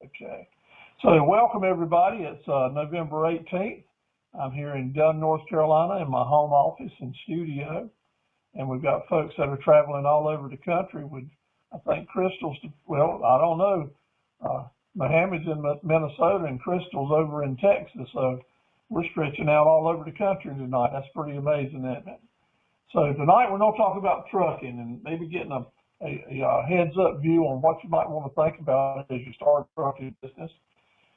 Okay. So welcome everybody. It's November 18th. I'm here in Dunn, North Carolina in my home office and studio. And we've got folks that are traveling all over the country with, I think, Crystal's, well, I don't know. Mohammed's in Minnesota and Crystal's over in Texas. So we're stretching out all over the country tonight. That's pretty amazing, isn't it? So tonight we're going to talk about trucking and maybe getting a heads up view on what you might want to think about as you start a trucking business.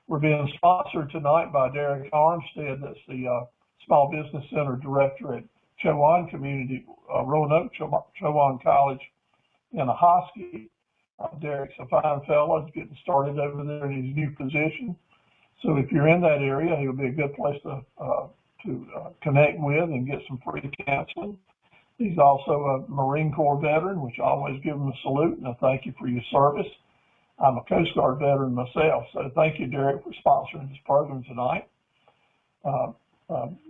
We're being sponsored tonight by Derek Armstead, that's the Small Business Center Director at Chowan Community, Roanoke Chowan College in Ahoskie. Derek's a fine fellow. He's getting started over there in his new position. So if you're in that area, he'll be a good place to connect with and get some free counseling. He's also a Marine Corps veteran, which I always give him a salute and a thank you for your service. I'm a Coast Guard veteran myself, so thank you, Derek, for sponsoring this program tonight.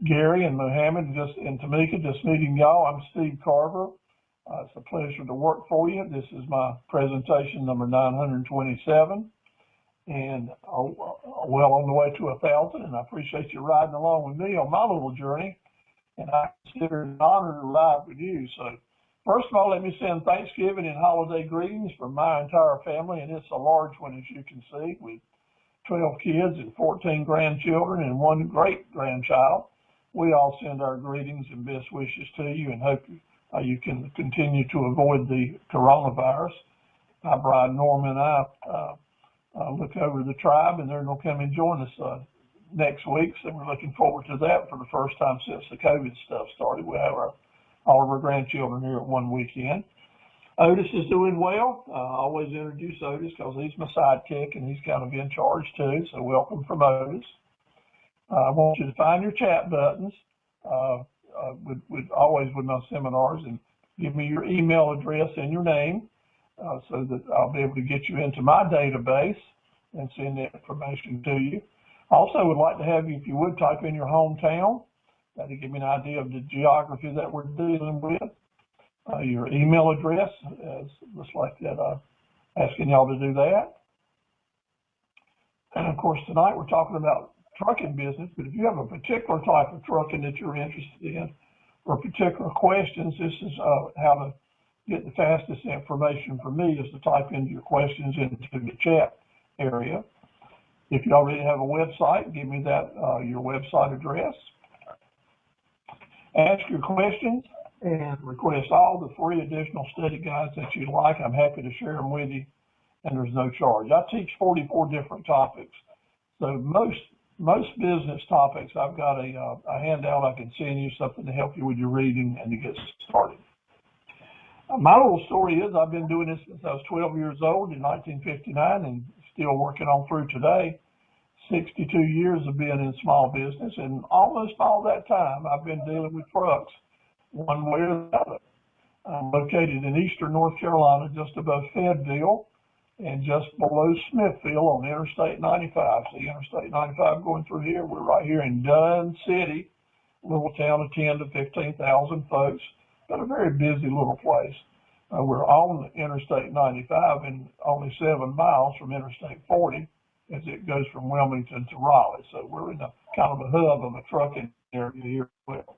Gary and Mohammed and Tamika, just meeting y'all. I'm Steve Carver. It's a pleasure to work for you. This is my presentation number 927, and well on the way to 1,000, and I appreciate you riding along with me on my little journey. And I consider it an honor to ride with you. So first of all, let me send Thanksgiving and holiday greetings from my entire family, and it's a large one, as you can see, with 12 kids and 14 grandchildren and one great-grandchild. We all send our greetings and best wishes to you and hope you can continue to avoid the coronavirus. My bride Norma and I look over the tribe, and they're going to come and join us next week, so we're looking forward to that for the first time since the COVID stuff started. We have all of our grandchildren here at one weekend. Otis is doing well. I always introduce Otis because he's my sidekick and he's kind of in charge too, so welcome from Otis. I want you to find your chat buttons always with my seminars and give me your email address and your name so that I'll be able to get you into my database and send that information to you. Also would like to have you, if you would, type in your hometown. That'll give me an idea of the geography that we're dealing with. Your email address, just like that, asking y'all to do that. And of course, tonight we're talking about trucking business, but if you have a particular type of trucking that you're interested in or particular questions, this is how to get the fastest information from me is to type in your questions into the chat area. If you already have a website, give me that, your website address. Ask your questions and request all the free additional study guides that you like. I'm happy to share them with you, and there's no charge. I teach 44 different topics. So most business topics, I've got a handout I can send you, something to help you with your reading and to get started. My little story is I've been doing this since I was 12 years old in 1959 and still working on through today. 62 years of being in small business, and almost all that time I've been dealing with trucks one way or the other. I'm located in eastern North Carolina, just above Fayetteville and just below Smithville on Interstate 95. See Interstate 95 going through here. We're right here in Dunn City, little town of 10 to 15,000 folks, but a very busy little place. We're on Interstate 95 and only 7 miles from Interstate 40 as it goes from Wilmington to Raleigh. So we're in a kind of a hub of a trucking area here as well.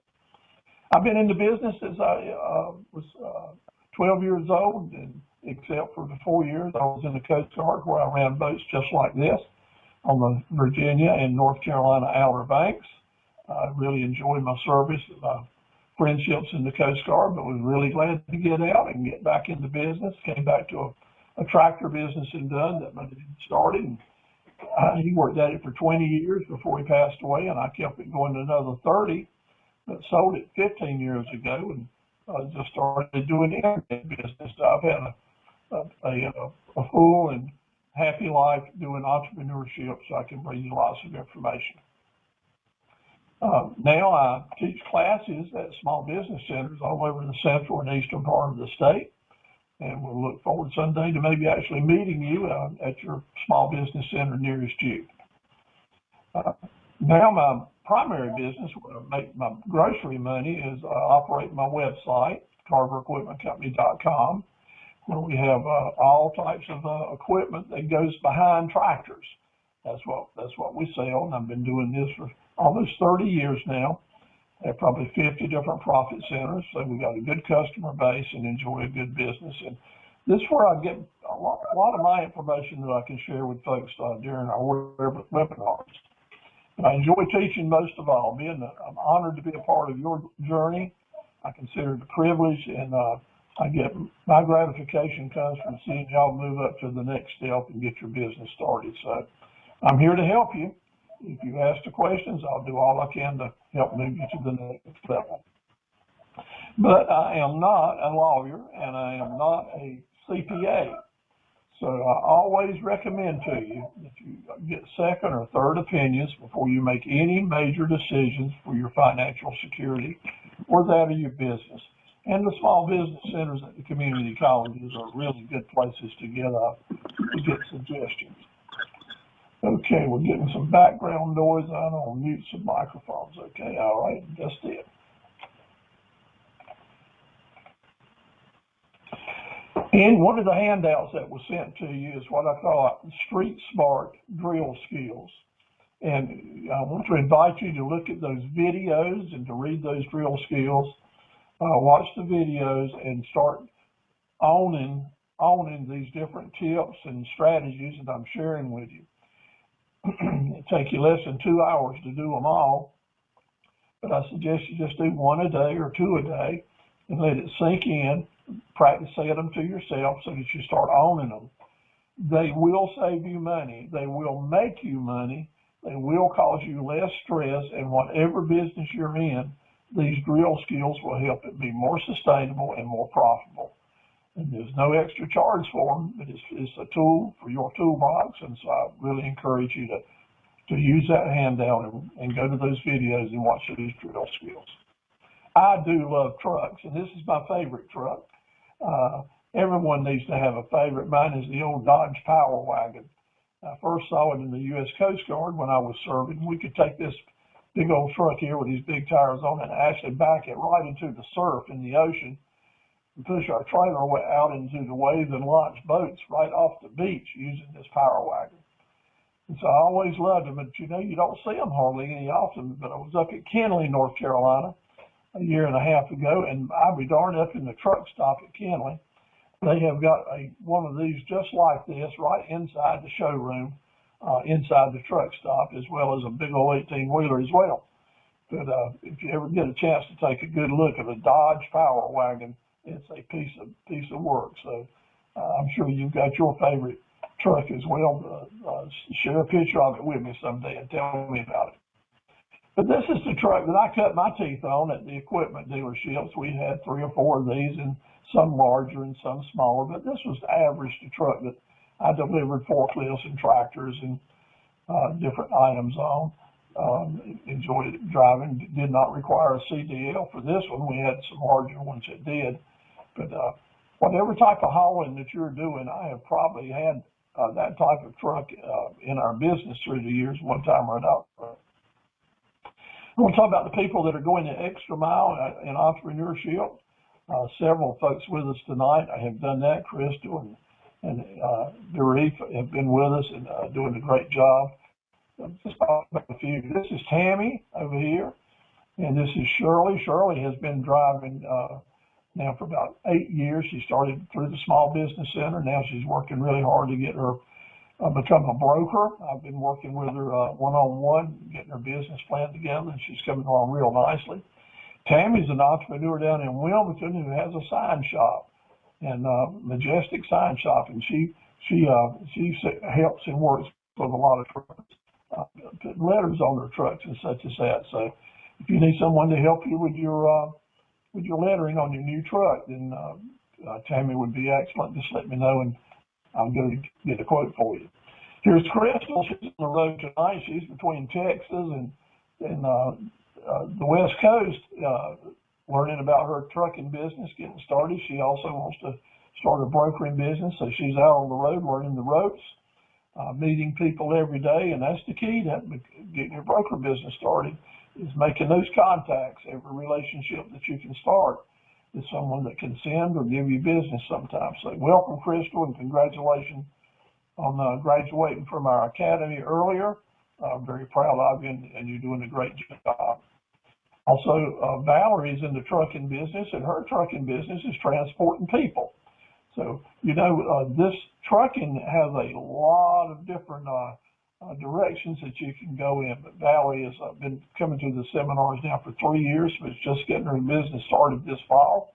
I've been in the business since I was 12 years old, and except for the 4 years I was in the Coast Guard where I ran boats just like this on the Virginia and North Carolina Outer Banks. I really enjoyed my service, my friendships in the Coast Guard, but was really glad to get out and get back into business. Came back to a tractor business in Dunn that my dad started. And he worked at it for 20 years before he passed away, and I kept it going another 30, but sold it 15 years ago and just started doing internet business. I've had a full and happy life doing entrepreneurship, so I can bring you lots of information. Now I teach classes at small business centers all over the central and eastern part of the state. And we'll look forward someday to maybe actually meeting you at your small business center nearest you. Now my primary business, where I make my grocery money, is I operate my website, carverequipmentcompany.com, We have all types of equipment that goes behind tractors. That's what we sell, and I've been doing this for almost 30 years now. I have probably 50 different profit centers, so we got a good customer base and enjoy a good business. And this is where I get a lot of my information that I can share with folks during our webinars. And I enjoy teaching most of all. I'm honored to be a part of your journey. I consider it a privilege, and I get my gratification comes from seeing y'all move up to the next step and get your business started. So I'm here to help you. If you ask the questions, I'll do all I can to help move you to the next level. But I am not a lawyer, and I am not a CPA. So I always recommend to you that you get second or third opinions before you make any major decisions for your financial security or that of your business. And the small business centers at the community colleges are really good places to get suggestions. Okay, we're getting some background noise. I don't mute some microphones. Okay, all right, that's it. And one of the handouts that was sent to you is what I call Street Smart Drill Skills. And I want to invite you to look at those videos and to read those drill skills. Watch the videos and start owning these different tips and strategies that I'm sharing with you. It takes you less than 2 hours to do them all, but I suggest you just do one a day or two a day and let it sink in. Practice saying them to yourself so that you start owning them. They will save you money. They will make you money. They will cause you less stress, and whatever business you're in, these drill skills will help it be more sustainable and more profitable. And there's no extra charge for them, but it's a tool for your toolbox. And so I really encourage you to use that handout and go to those videos and watch these drill skills. I do love trucks, and this is my favorite truck. Everyone needs to have a favorite. Mine is the old Dodge Power Wagon. I first saw it in the U.S. Coast Guard when I was serving. We could take this big old truck here with these big tires on it and actually back it right into the surf in the ocean and push our trailer out into the waves and launch boats right off the beach using this Power Wagon. And so I always loved them, but you know, you don't see them hardly any often. But I was up at Kenly, North Carolina, a year and a half ago, and I'd be darned up in the truck stop at Kenly. They have got one of these just like this right inside the showroom, inside the truck stop, as well as a big old 18-wheeler as well. But if you ever get a chance to take a good look at a Dodge Power Wagon, it's a piece of work. So I'm sure you've got your favorite truck as well. Share a picture of it with me someday and tell me about it. But this is the truck that I cut my teeth on at the equipment dealerships. We had 3 or 4 of these, and some larger and some smaller. But this was the average truck that I delivered forklifts and tractors and different items on. Enjoyed it driving. Did not require a CDL for this one. We had some larger ones that did. But whatever type of hauling that you're doing, I have probably had that type of truck in our business through the years, one time or another. I want to talk about the people that are going the extra mile in entrepreneurship. Several folks with us tonight. I have done that. Crystal and Doreen have been with us and doing a great job. Just talk about a few. This is Tammy over here, and this is Shirley. Shirley has been driving now for about 8 years. She started through the Small Business Center. Now she's working really hard to get her become a broker. I've been working with her one-on-one, getting her business plan together, and she's coming along real nicely. Tammy's an entrepreneur down in Wilmington who has a sign shop, and Majestic Sign Shop, and she helps and works with a lot of trucks, put letters on their trucks and such as that. So if you need someone to help you with your lettering on your new truck, then Tammy would be excellent. Just let me know, and I'll go get a quote for you. Here's Crystal. She's on the road tonight. She's between Texas and the West Coast, learning about her trucking business, getting started. She also wants to start a brokering business, so she's out on the road learning the ropes, meeting people every day, and that's the key to getting your broker business started, is making those contacts. Every relationship that you can start is someone that can send or give you business sometimes. So welcome, Crystal, and congratulations on graduating from our academy earlier. I'm very proud of you, and you're doing a great job. Also, Valerie's in the trucking business, and her trucking business is transporting people. So, you know, this trucking has a lot of different directions that you can go in. But Valerie has been coming to the seminars now for 3 years, but it's just getting her business started this fall.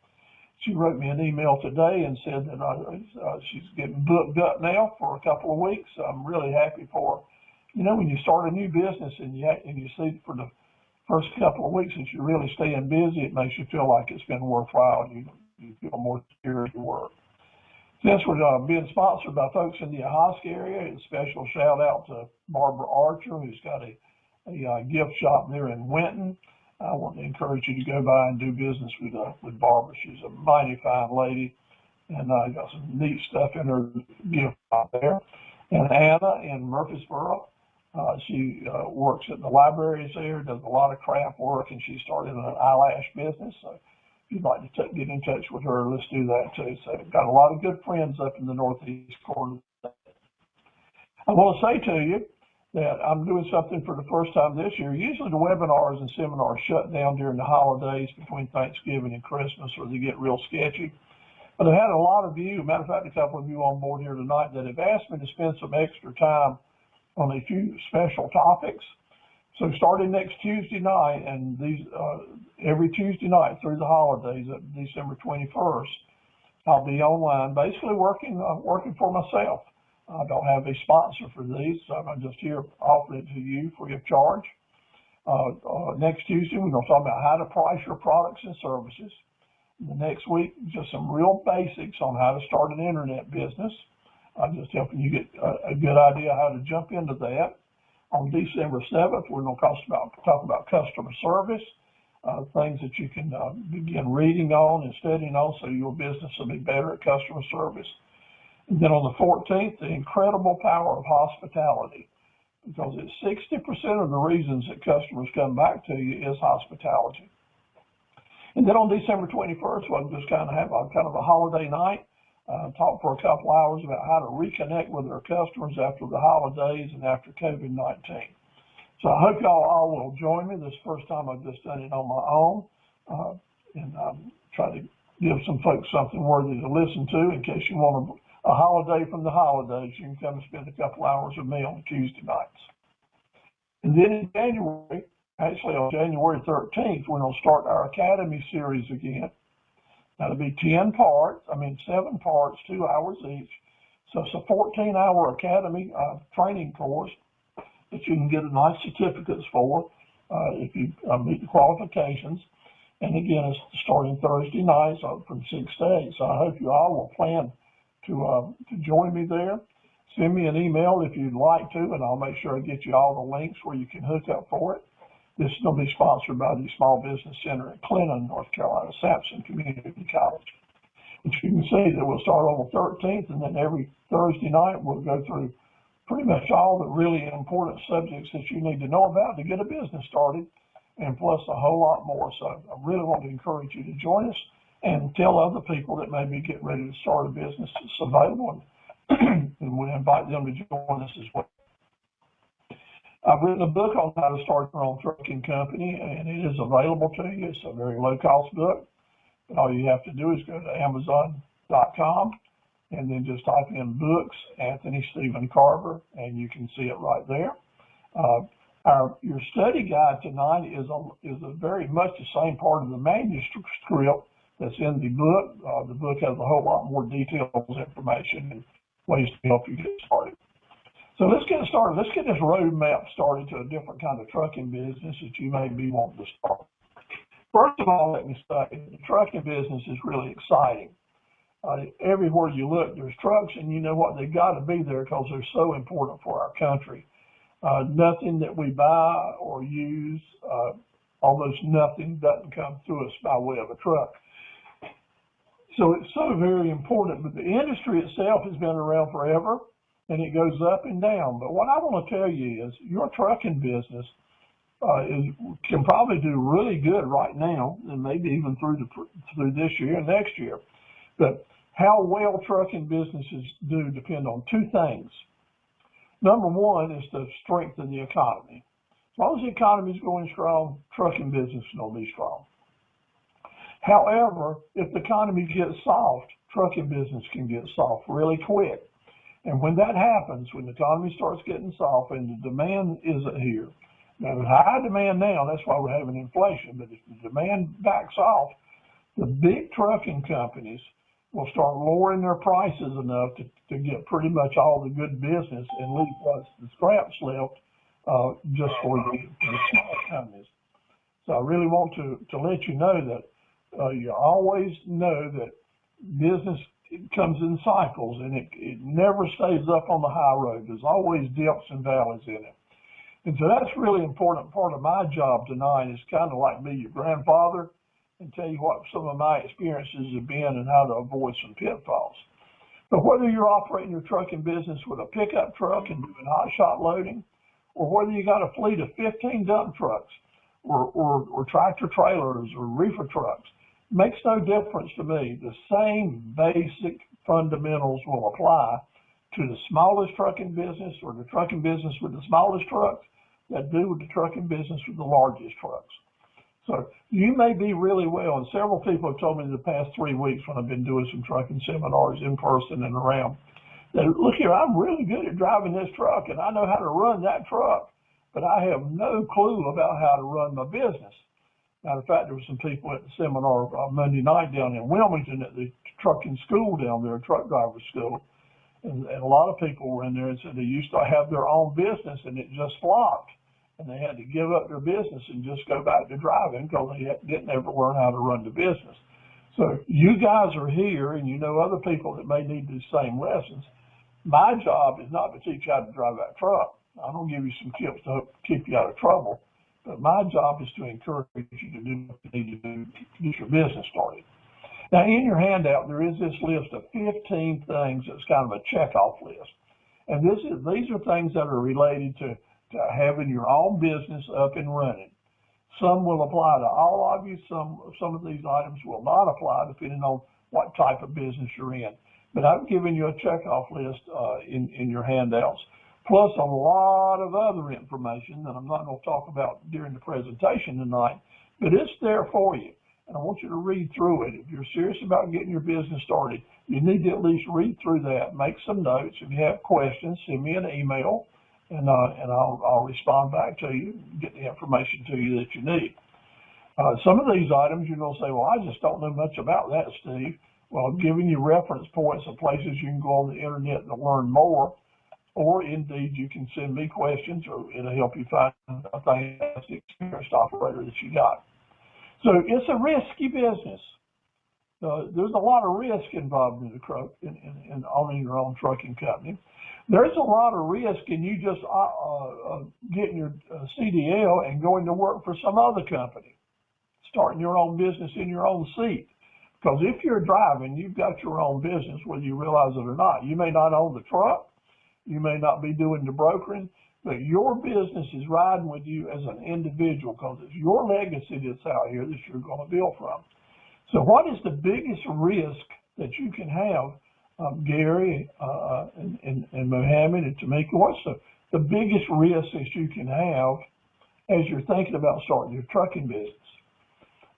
She wrote me an email today and said that she's getting booked up now for a couple of weeks. I'm really happy for her. You know, when you start a new business and you see for the first couple of weeks that you're really staying busy, it makes you feel like it's been worthwhile. You feel more secure at your work. Since we're being sponsored by folks in the Ahosca area, a special shout out to Barbara Archer, who's got a gift shop there in Winton. I want to encourage you to go by and do business with Barbara. She's a mighty fine lady, and got some neat stuff in her gift shop there. And Anna in Murfreesboro, she works at the libraries there, does a lot of craft work, and she started an eyelash business. So if you'd like to get in touch with her, let's do that too. So I've got a lot of good friends up in the northeast corner. I want to say to you that I'm doing something for the first time this year. Usually the webinars and seminars shut down during the holidays between Thanksgiving and Christmas, or they get real sketchy. But I had a lot of you, matter of fact, a couple of you on board here tonight that have asked me to spend some extra time on a few special topics. So starting next Tuesday night, and these every Tuesday night through the holidays, December 21st, I'll be online, basically working for myself. I don't have a sponsor for these, so I'm just here offering it to you free of charge. Next Tuesday, we're going to talk about how to price your products and services. The next week, just some real basics on how to start an internet business. I'm just helping you get a good idea how to jump into that. On December 7th, we're going to talk about customer service, things that you can begin reading on and studying on so your business will be better at customer service. And then on the 14th, the incredible power of hospitality, because it's 60% of the reasons that customers come back to you is hospitality. And then on December 21st, we'll just kind of have a holiday night, talk for a couple hours about how to reconnect with our customers after the holidays and after COVID-19. So I hope y'all all will join me. This is the first time I've just done it on my own, and try to give some folks something worthy to listen to in case you want a holiday from the holidays. You can come and spend a couple hours with me on Tuesday nights. And then in January, actually on January 13th, we're going to start our Academy series again. That'll be 7 parts, 2 hours each. So it's a 14-hour Academy training course that you can get a nice certificates for if you meet the qualifications. And again, it's starting Thursday nights from 6 to 8. So I hope you all will plan to join me there. Send me an email if you'd like to, and I'll make sure I get you all the links where you can hook up for it. This is going to be sponsored by the Small Business Center in Clinton, North Carolina, Sampson Community College. But you can see that we'll start on the 13th, and then every Thursday night we'll go through pretty much all the really important subjects that you need to know about to get a business started, and plus a whole lot more. So I really want to encourage you to join us and tell other people that maybe get ready to start a business that's available, and we invite them to join us as well. I've written a book on how to start your own trucking company, and it is available to you. It's a very low-cost book. And all you have to do is go to Amazon.com and then just type in books, Anthony Steven Carver, and you can see it right there. Your study guide tonight is a very much the same part of the manuscript that's in the book. The book has a whole lot more details, information, and ways to help you get started. So let's get started. Let's get this roadmap started to a different kind of trucking business that you may be wanting to start. First of all, let me say, the trucking business is really exciting. Everywhere you look, there's trucks, and you know what? They've got to be there because they're so important for our country. Nothing that we buy or use, almost nothing doesn't come through us by way of a truck. So it's so very important, but the industry itself has been around forever, and it goes up and down. But what I want to tell you is your trucking business can probably do really good right now, and maybe even through this year and next year. But how well trucking businesses do depend on two things. Number one is to strengthen the economy. As long as the economy is going strong, trucking business will be strong. However, if the economy gets soft, trucking business can get soft really quick. And when that happens, when the economy starts getting soft and the demand isn't here, now there's high demand now, that's why we're having inflation, but if the demand backs off, the big trucking companies will start lowering their prices enough to get pretty much all the good business and leave what's the scraps left just for the small companies. So I really want to let you know that you always know that business comes in cycles, and it never stays up on the high road. There's always dips and valleys in it. And so that's really important part of my job tonight is kind of like be your grandfather and tell you what some of my experiences have been and how to avoid some pitfalls. But whether you're operating your trucking business with a pickup truck and doing hot shot loading, or whether you got a fleet of 15 dump trucks or tractor trailers or reefer trucks, makes no difference to me. The same basic fundamentals will apply to the smallest trucking business or the trucking business with the smallest trucks that do with the trucking business with the largest trucks. So you may be really well, and several people have told me the past 3 weeks when I've been doing some trucking seminars in person and around, that look here, I'm really good at driving this truck and I know how to run that truck, but I have no clue about how to run my business. Matter of fact, there were some people at the seminar Monday night down in Wilmington at the trucking school down there, truck driver school. And a lot of people were in there and said they used to have their own business and it just flopped. And they had to give up their business and just go back to driving because they didn't ever learn how to run the business. So you guys are here and you know other people that may need these same lessons. My job is not to teach you how to drive that truck. I'm going to give you some tips to keep you out of trouble. But my job is to encourage you to do what you need to do to get your business started. Now, in your handout, there is this list of 15 things that's kind of a checkoff list. And these are things that are related to having your own business up and running. Some will apply to all of you. Some of these items will not apply depending on what type of business you're in. But I've given you a checkoff list in your handouts, plus a lot of other information that I'm not going to talk about during the presentation tonight, but it's there for you. And I want you to read through it. If you're serious about getting your business started, you need to at least read through that, make some notes. If you have questions, send me an email, and I'll respond back to you, get the information to you that you need. Some of these items, you're going to say, well, I just don't know much about that, Steve. Well, I'm giving you reference points of places you can go on the internet to learn more, or indeed you can send me questions, or it'll help you find a fantastic experienced operator that you got. So it's a risky business. There's a lot of risk involved in owning your own trucking company. There's a lot of risk in you just getting your CDL and going to work for some other company, starting your own business in your own seat. Because if you're driving, you've got your own business, whether you realize it or not. You may not own the truck, you may not be doing the brokering, but your business is riding with you as an individual because it's your legacy that's out here that you're going to build from. So what is the biggest risk that you can have, Gary and Mohammed and Tamika? What's the biggest risk that you can have as you're thinking about starting your trucking business?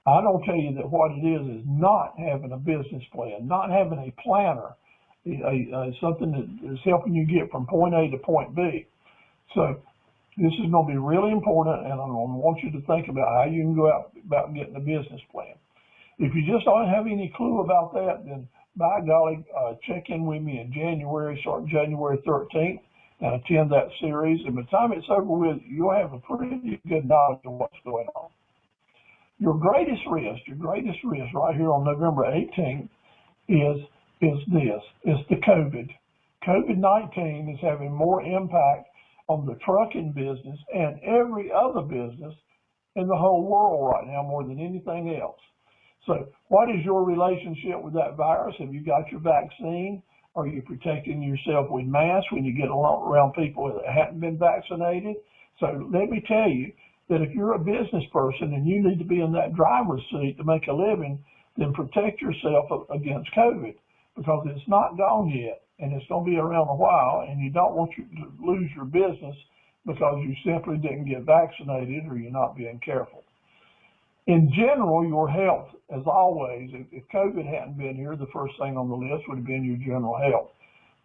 I don't tell you that what it is not having a business plan, not having a planner, something that is helping you get from point A to point B. So this is going to be really important, and I want you to think about how you can go out about getting a business plan. If you just don't have any clue about that, then by golly, check in with me in January, starting January 13th, and attend that series. And by the time it's over with, you'll have a pretty good knowledge of what's going on. Your greatest risk right here on November 18th is the COVID. COVID-19 is having more impact on the trucking business and every other business in the whole world right now more than anything else. So what is your relationship with that virus? Have you got your vaccine? Are you protecting yourself with masks when you get around people that haven't been vaccinated? So let me tell you, that if you're a business person and you need to be in that driver's seat to make a living, then protect yourself against COVID, because it's not gone yet and it's going to be around a while, and you don't want you to lose your business because you simply didn't get vaccinated or you're not being careful. In general, your health, as always, if COVID hadn't been here, the first thing on the list would have been your general health.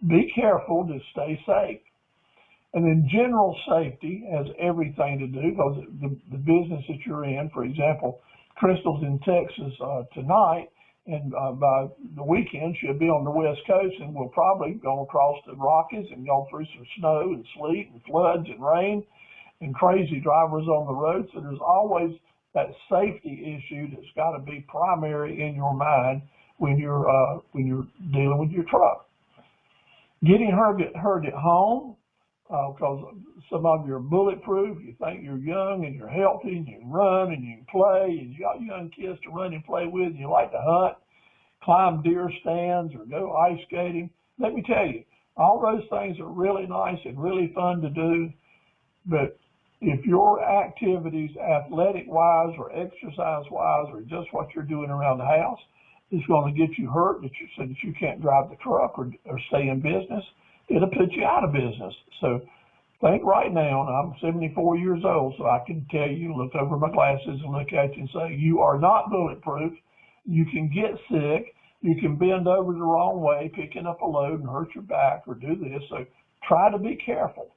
Be careful to stay safe. And then general safety has everything to do, because the business that you're in, for example, Crystal's in Texas tonight, and by the weekend she'll be on the West Coast, and we'll probably go across the Rockies and go through some snow and sleet and floods and rain and crazy drivers on the road. So there's always that safety issue that's got to be primary in your mind when you're dealing with your truck. Getting hurt at home, because some of you are bulletproof. You think you're young and you're healthy and you can run and you can play and you got young kids to run and play with and you like to hunt, climb deer stands or go ice skating. Let me tell you, all those things are really nice and really fun to do. But if your activities, athletic-wise or exercise-wise, or just what you're doing around the house, is going to get you hurt, so that you can't drive the truck or stay in business, it'll put you out of business. So think right now, and I'm 74 years old, so I can tell you, look over my glasses and look at you and say, you are not bulletproof. You can get sick. You can bend over the wrong way, picking up a load and hurt your back or do this. So try to be careful.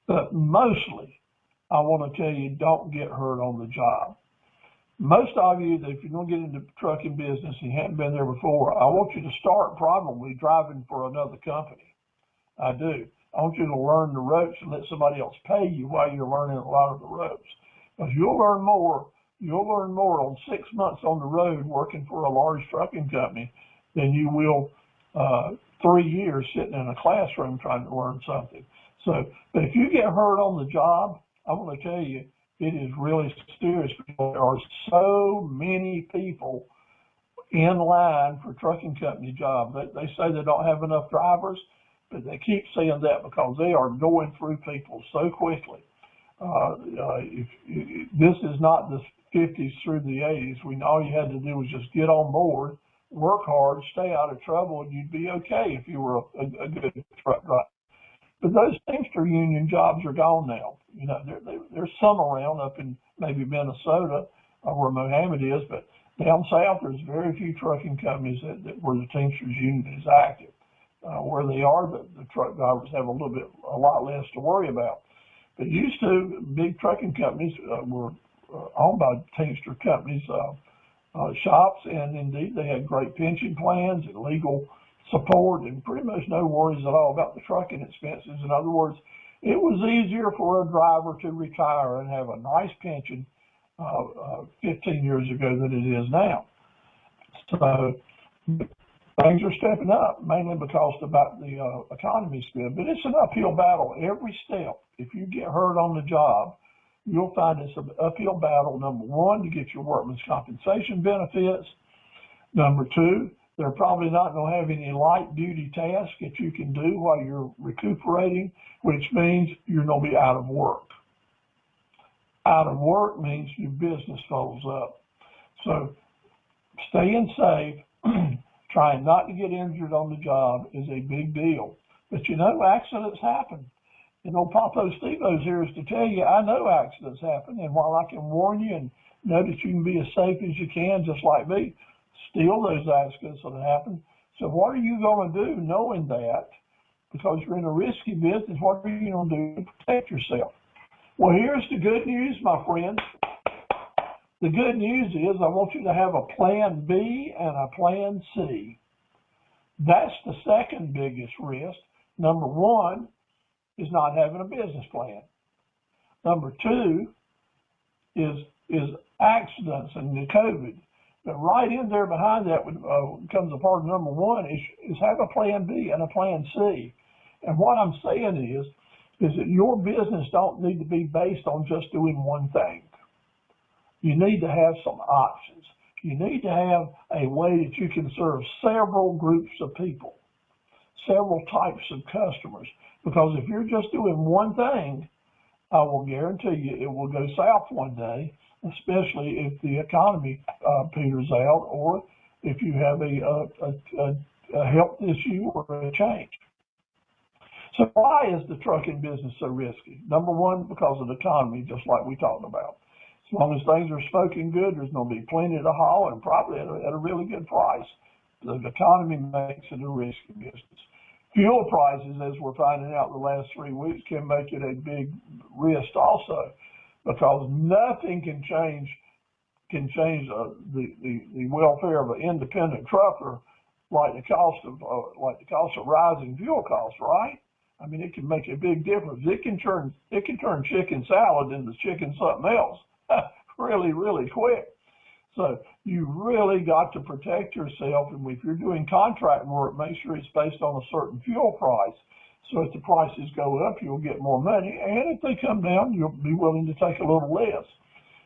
But mostly, I want to tell you, don't get hurt on the job. Most of you, if you're going to get into trucking business and you haven't been there before, I want you to start probably driving for another company. I do. I want you to learn the ropes and let somebody else pay you while you're learning a lot of the ropes. Because you'll learn more on 6 months on the road working for a large trucking company than you will 3 years sitting in a classroom trying to learn something. So, but if you get hurt on the job, I want to tell you, it is really serious. There are so many people in line for trucking company jobs. They say they don't have enough drivers, but they keep saying that because they are going through people so quickly. This is not the 50s through the 80s when all you had to do was just get on board, work hard, stay out of trouble, and you'd be okay if you were a good truck driver. But those Teamster union jobs are gone now. You know, there's some around up in maybe Minnesota where Mohammed is, but down south there's very few trucking companies where the Teamsters union is active. Where they are, the truck drivers have a lot less to worry about. But used to, big trucking companies were owned by Teamster companies, shops, and indeed they had great pension plans and legal support and pretty much no worries at all about the trucking expenses. In other words, it was easier for a driver to retire and have a nice pension 15 years ago than it is now. So things are stepping up, mainly because about the economy's good, but it's an uphill battle every step. If you get hurt on the job, you'll find it's an uphill battle, number one, to get your workman's compensation benefits. Number two, they're probably not going to have any light duty tasks that you can do while you're recuperating, which means you're going to be out of work. Out of work means your business folds up. So staying safe, trying not to get injured on the job is a big deal. But you know, accidents happen. And old Papo Stevo's here is to tell you, I know accidents happen. And while I can warn you and know that you can be as safe as you can, just like me, still those accidents will happen. So what are you going to do knowing that? Because you're in a risky business, what are you going to do to protect yourself? Well, here's the good news, my friends. The good news is I want you to have a plan B and a plan C. That's the second biggest risk. Number one is not having a business plan. Number two is accidents and the COVID. But right in there behind that comes a part of number one is have a plan B and a plan C. And what I'm saying is that your business don't need to be based on just doing one thing. You need to have some options. You need to have a way that you can serve several groups of people, several types of customers. Because if you're just doing one thing, I will guarantee you it will go south one day, especially if the economy peters out, or if you have a health issue or a change. So why is the trucking business so risky? Number one, because of the economy, just like we talked about. As long as things are smoking good, there's going to be plenty to haul, and probably at a really good price. The economy makes it a risky business. Fuel prices, as we're finding out the last 3 weeks, can make it a big risk also, because nothing can change the welfare of an independent trucker like the cost of rising fuel costs, right? I mean, it can make a big difference. It can turn chicken salad into chicken something else really, really quick. So you really got to protect yourself. And if you're doing contract work, make sure it's based on a certain fuel price. So if the prices go up, you'll get more money. And if they come down, you'll be willing to take a little less.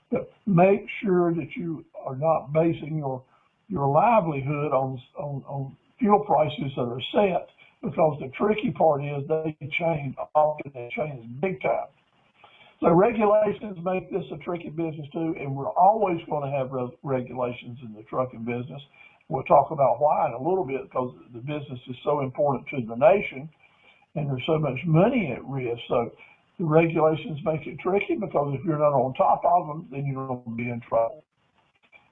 But make sure that you are not basing your livelihood on fuel prices that are set, because the tricky part is they change often, they change big time. So regulations make this a tricky business too, and we're always going to have regulations in the trucking business. We'll talk about why in a little bit, because the business is so important to the nation, and there's so much money at risk. So the regulations make it tricky, because if you're not on top of them, then you're going to be in trouble.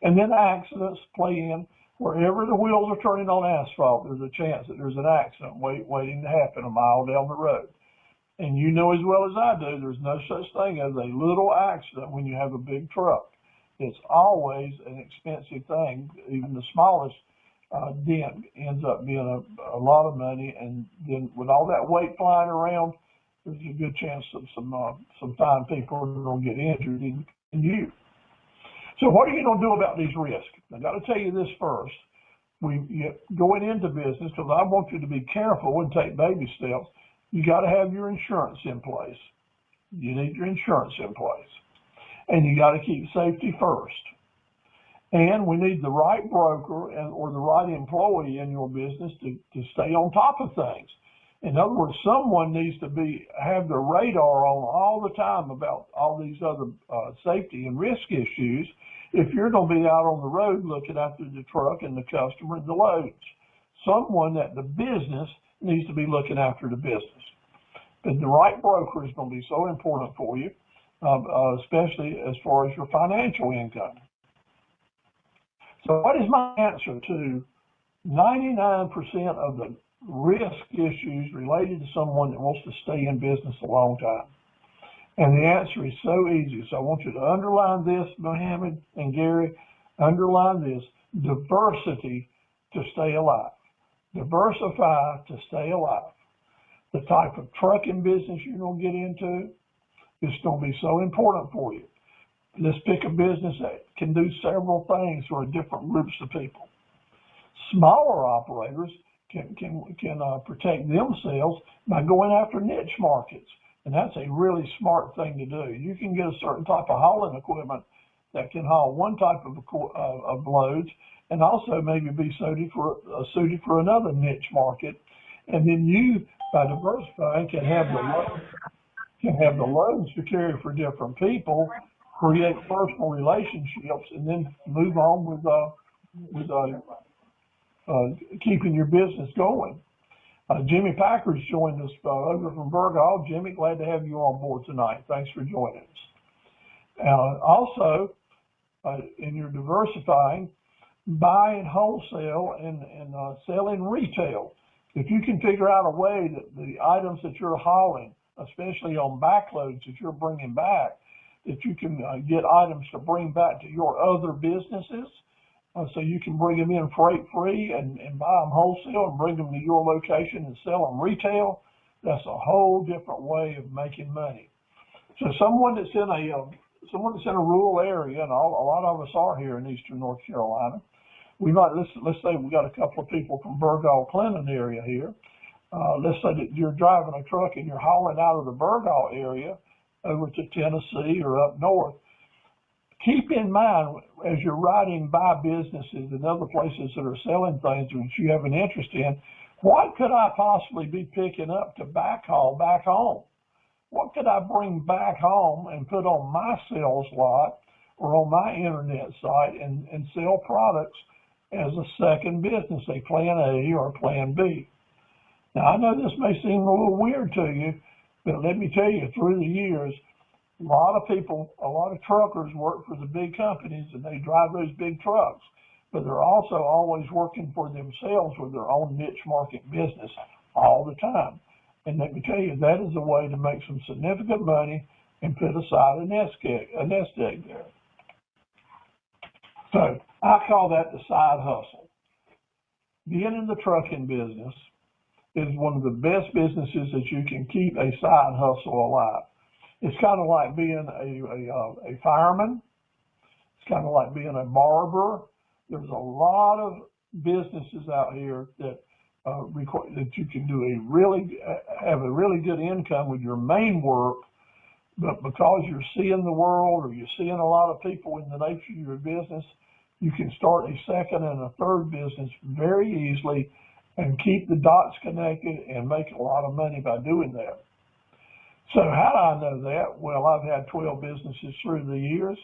And then accidents play in. Wherever the wheels are turning on asphalt, there's a chance that there's an accident waiting to happen a mile down the road. And you know as well as I do, there's no such thing as a little accident when you have a big truck. It's always an expensive thing. Even the smallest dent ends up being a lot of money. And then with all that weight flying around, there's a good chance that some fine people are going to get injured in you. So what are you going to do about these risks? I got to tell you this first. Going into business, because I want you to be careful and take baby steps, you got to have your insurance in place. You need your insurance in place. And you got to keep safety first. And we need the right broker or the right employee in your business to stay on top of things. In other words, someone needs to have their radar on all the time about all these other safety and risk issues if you're going to be out on the road looking after the truck and the customer and the loads. Someone at the business needs to be looking after the business. But the right broker is going to be so important for you, especially as far as your financial income. So what is my answer to 99% of the risk issues related to someone that wants to stay in business a long time? And the answer is so easy. So I want you to underline this, Mohammed and Gary, underline this: diversity to stay alive. Diversify to stay alive. The type of trucking business you're going to get into is going to be so important for you. Let's pick a business that can do several things for different groups of people. Smaller operators can protect themselves by going after niche markets. And that's a really smart thing to do. You can get a certain type of hauling equipment that can haul one type of loads, and also maybe be suited for another niche market. And then you, by diversifying, can have the loads to carry for different people, create personal relationships, and then move on with keeping your business going. Jimmy Packer's joined us over from Burgaw. Jimmy, glad to have you on board tonight. Thanks for joining us. Also, in your diversifying, buying wholesale and selling retail. If you can figure out a way that the items that you're hauling, especially on backloads that you're bringing back, that you can get items to bring back to your other businesses, so you can bring them in freight free and buy them wholesale and bring them to your location and sell them retail, that's a whole different way of making money. So someone that's in a rural area, and a lot of us are here in Eastern North Carolina, let's say we got a couple of people from Burgaw, Clinton area here. Let's say that you're driving a truck and you're hauling out of the Burgaw area over to Tennessee or up north. Keep in mind, as you're riding by businesses and other places that are selling things which you have an interest in, what could I possibly be picking up to backhaul back home? what could I bring back home and put on my sales lot or on my internet site and sell products as a second business, a plan A or a plan B. Now, I know this may seem a little weird to you, but let me tell you, through the years, a lot of people, a lot of truckers work for the big companies and they drive those big trucks, but they're also always working for themselves with their own niche market business all the time. And let me tell you, that is a way to make some significant money and put aside a nest egg there. So I call that the side hustle. Being in the trucking business is one of the best businesses that you can keep a side hustle alive. It's kind of like being a fireman. It's kind of like being a barber. There's a lot of businesses out here that that you can do have a really good income with your main work, but because you're seeing the world or you're seeing a lot of people in the nature of your business, you can start a second and a third business very easily and keep the dots connected and make a lot of money by doing that. So how do I know that? Well, I've had 12 businesses through the years,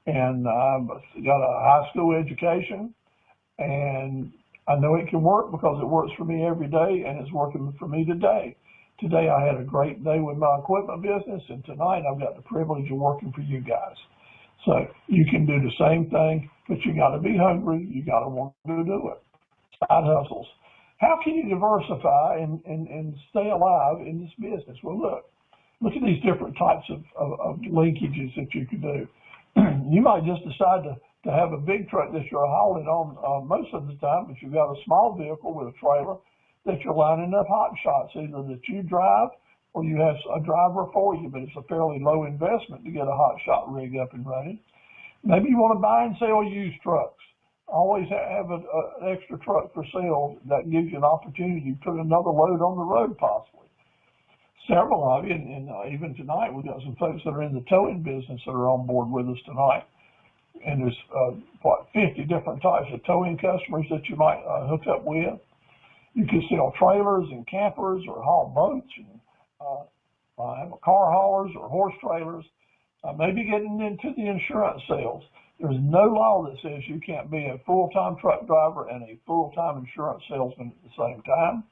and I've got a high school education, and I know it can work because it works for me every day, and it's working for me today. Today I had a great day with my equipment business, and tonight I've got the privilege of working for you guys. So you can do the same thing, but you got to be hungry. You got to want to do it. Side hustles. How can you diversify and stay alive in this business? Well, look at these different types of linkages that you can do. You might just decide to have a big truck that you're hauling on most of the time, but you've got a small vehicle with a trailer that you're lining up hot shots, either that you drive or you have a driver for you, but it's a fairly low investment to get a hot shot rig up and running. Maybe you want to buy and sell used trucks. Always have an extra truck for sale. That gives you an opportunity to put another load on the road possibly. Several of you, and even tonight, we've got some folks that are in the towing business that are on board with us tonight. And there's, 50 different types of towing customers that you might hook up with. You can sell trailers and campers or haul boats and car haulers or horse trailers. Maybe getting into the insurance sales. There's no law that says you can't be a full-time truck driver and a full-time insurance salesman at the same time.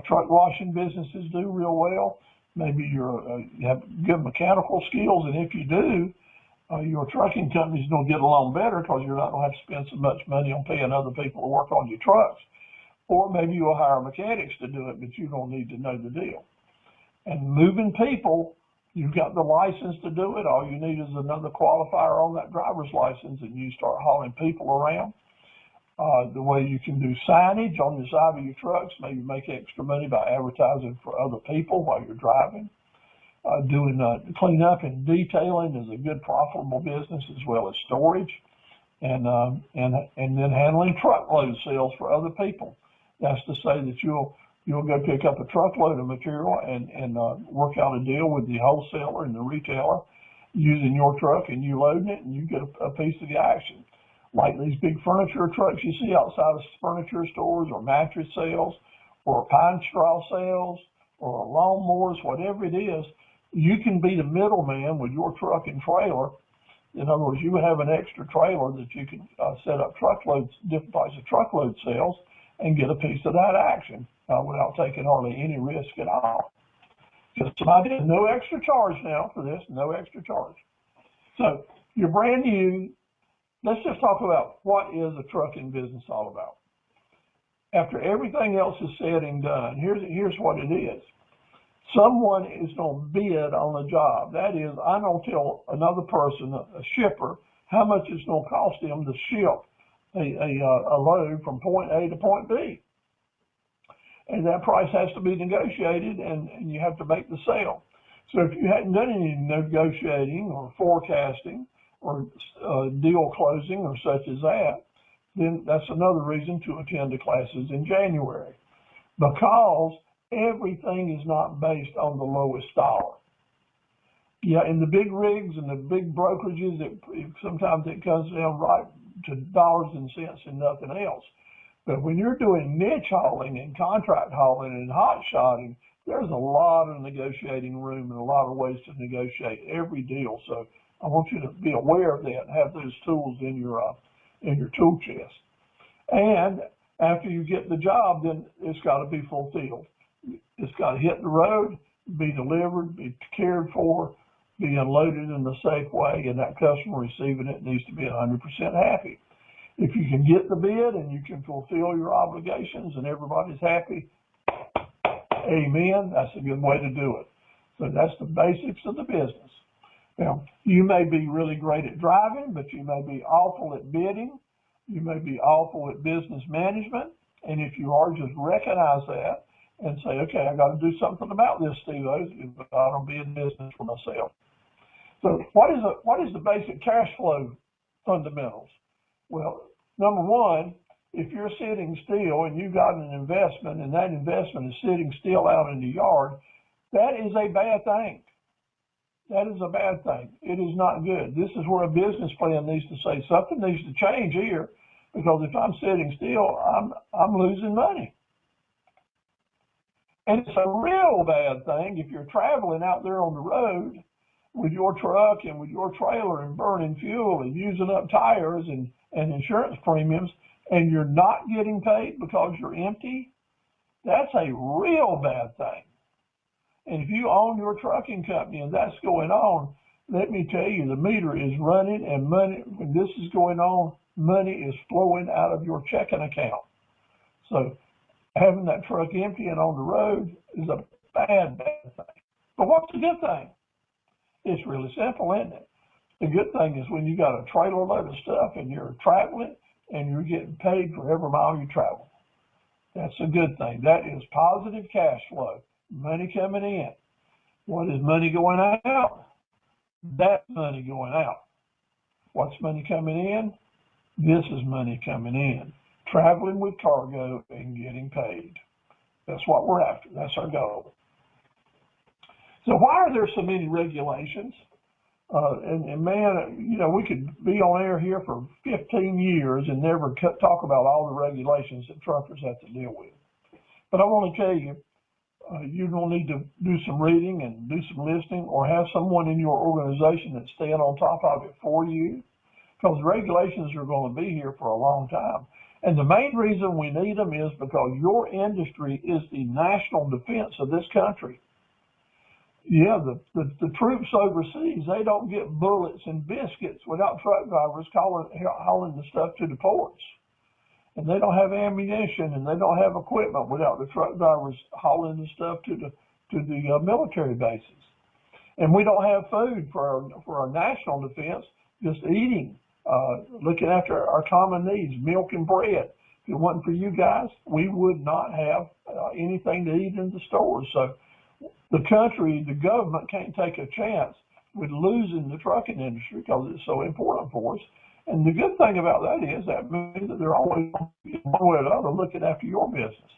Truck washing businesses do real well. Maybe you have good mechanical skills, and if you do, your trucking company's going to get along better because you're not going to have to spend so much money on paying other people to work on your trucks. Or maybe you'll hire mechanics to do it, but you don't need to know the deal. And moving people, you've got the license to do it. All you need is another qualifier on that driver's license, and you start hauling people around. The way you can do signage on the side of your trucks, maybe make extra money by advertising for other people while you're driving. Doing cleanup and detailing is a good profitable business, as well as storage, and then handling truckload sales for other people. That's to say that you'll go pick up a truckload of material and work out a deal with the wholesaler and the retailer using your truck, and you loading it, and you get a piece of the action. Like these big furniture trucks you see outside of furniture stores, or mattress sales, or pine straw sales, or lawnmowers, whatever it is, you can be the middleman with your truck and trailer. In other words, you would have an extra trailer that you can set up truckloads, different types of truckload sales, and get a piece of that action without taking hardly any risk at all. Just some idea, no extra charge now for this, no extra charge. So you're brand new. Let's just talk about what is a trucking business all about. After everything else is said and done, here's what it is. Someone is going to bid on the job. That is, I'm going to tell another person, a shipper, how much it's going to cost them to ship a load from point A to point B. And that price has to be negotiated, and you have to make the sale. So if you hadn't done any negotiating or forecasting or deal closing or such as that, then that's another reason to attend the classes in January, because everything is not based on the lowest dollar. Yeah, in the big rigs and the big brokerages, sometimes it comes down right to dollars and cents and nothing else. But when you're doing niche hauling and contract hauling and hot shotting, there's a lot of negotiating room and a lot of ways to negotiate every deal. So I want you to be aware of that and have those tools in your tool chest. And after you get the job, then it's got to be fulfilled. It's got to hit the road, be delivered, be cared for, be unloaded in a safe way, and that customer receiving it needs to be 100% happy. If you can get the bid and you can fulfill your obligations and everybody's happy, amen, that's a good way to do it. So that's the basics of the business. Now, you may be really great at driving, but you may be awful at bidding. You may be awful at business management. And if you are, just recognize that and say, okay, I got to do something about this, Steve, if I don't be in business for myself. So what is the basic cash flow fundamentals? Well, number one, if you're sitting still and you got an investment and that investment is sitting still out in the yard, that is a bad thing. That is a bad thing. It is not good. This is where a business plan needs to say something needs to change here, because if I'm sitting still, I'm losing money. And it's a real bad thing if you're traveling out there on the road with your truck and with your trailer and burning fuel and using up tires and insurance premiums, and you're not getting paid because you're empty. That's a real bad thing. And if you own your trucking company and that's going on, let me tell you, the meter is running, and money, when this is going on, money is flowing out of your checking account. So having that truck empty and on the road is a bad thing. But what's the good thing? It's really simple, isn't it? The good thing is when you got a trailer load of stuff and you're traveling and you're getting paid for every mile you travel. That's a good thing. That is positive cash flow. Money coming in. What is money going out? That's money going out. What's money coming in? This is money coming in. Traveling with cargo and getting paid. That's what we're after. That's our goal. So why are there so many regulations? And man, you know, we could be on air here for 15 years and never talk about all the regulations that truckers have to deal with. But I want to tell you, you're going to need to do some reading and do some listening, or have someone in your organization that's staying on top of it for you, because regulations are going to be here for a long time. And the main reason we need them is because your industry is the national defense of this country. Yeah, the troops overseas, they don't get bullets and biscuits without truck drivers hauling the stuff to the ports. And they don't have ammunition and they don't have equipment without the truck drivers hauling the stuff to the military bases. And we don't have food for our national defense, just eating, looking after our common needs, milk and bread. If it wasn't for you guys, we would not have anything to eat in the stores. So the country, the government can't take a chance with losing the trucking industry because it's so important for us. And the good thing about that is that means that they're always, one way or the other, looking after your business.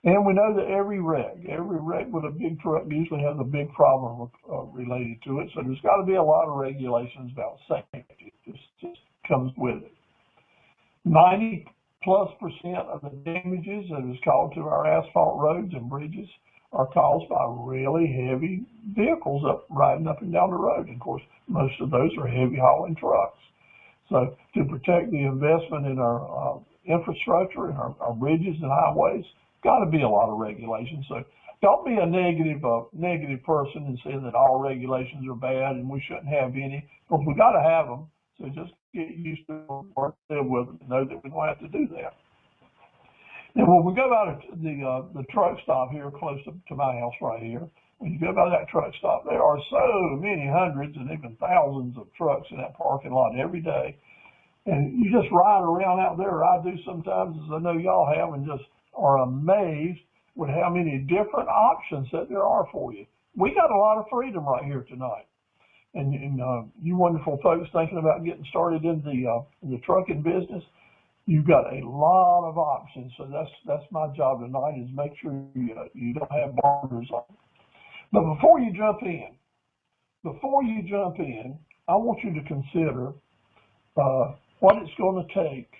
And we know that every wreck with a big truck usually has a big problem related to it. So there's got to be a lot of regulations about safety. It just comes with it. 90+% of the damages that is caused to our asphalt roads and bridges are caused by really heavy vehicles riding up and down the road. And of course, most of those are heavy hauling trucks. So to protect the investment in our infrastructure and our bridges and highways, got to be a lot of regulations. So don't be a negative person and saying that all regulations are bad and we shouldn't have any, because we got to have them. So just get used to them, or live with them, and know that we don't have to do that. And when we go by the truck stop here close to my house right here, when you go by that truck stop, there are so many hundreds and even thousands of trucks in that parking lot every day. And you just ride around out there, I do sometimes, as I know y'all have, and just are amazed with how many different options that there are for you. We got a lot of freedom right here tonight. And you wonderful folks thinking about getting started in the trucking business, you've got a lot of options. So that's my job tonight, is make sure you don't have borders on it. But before you jump in, I want you to consider what it's going to take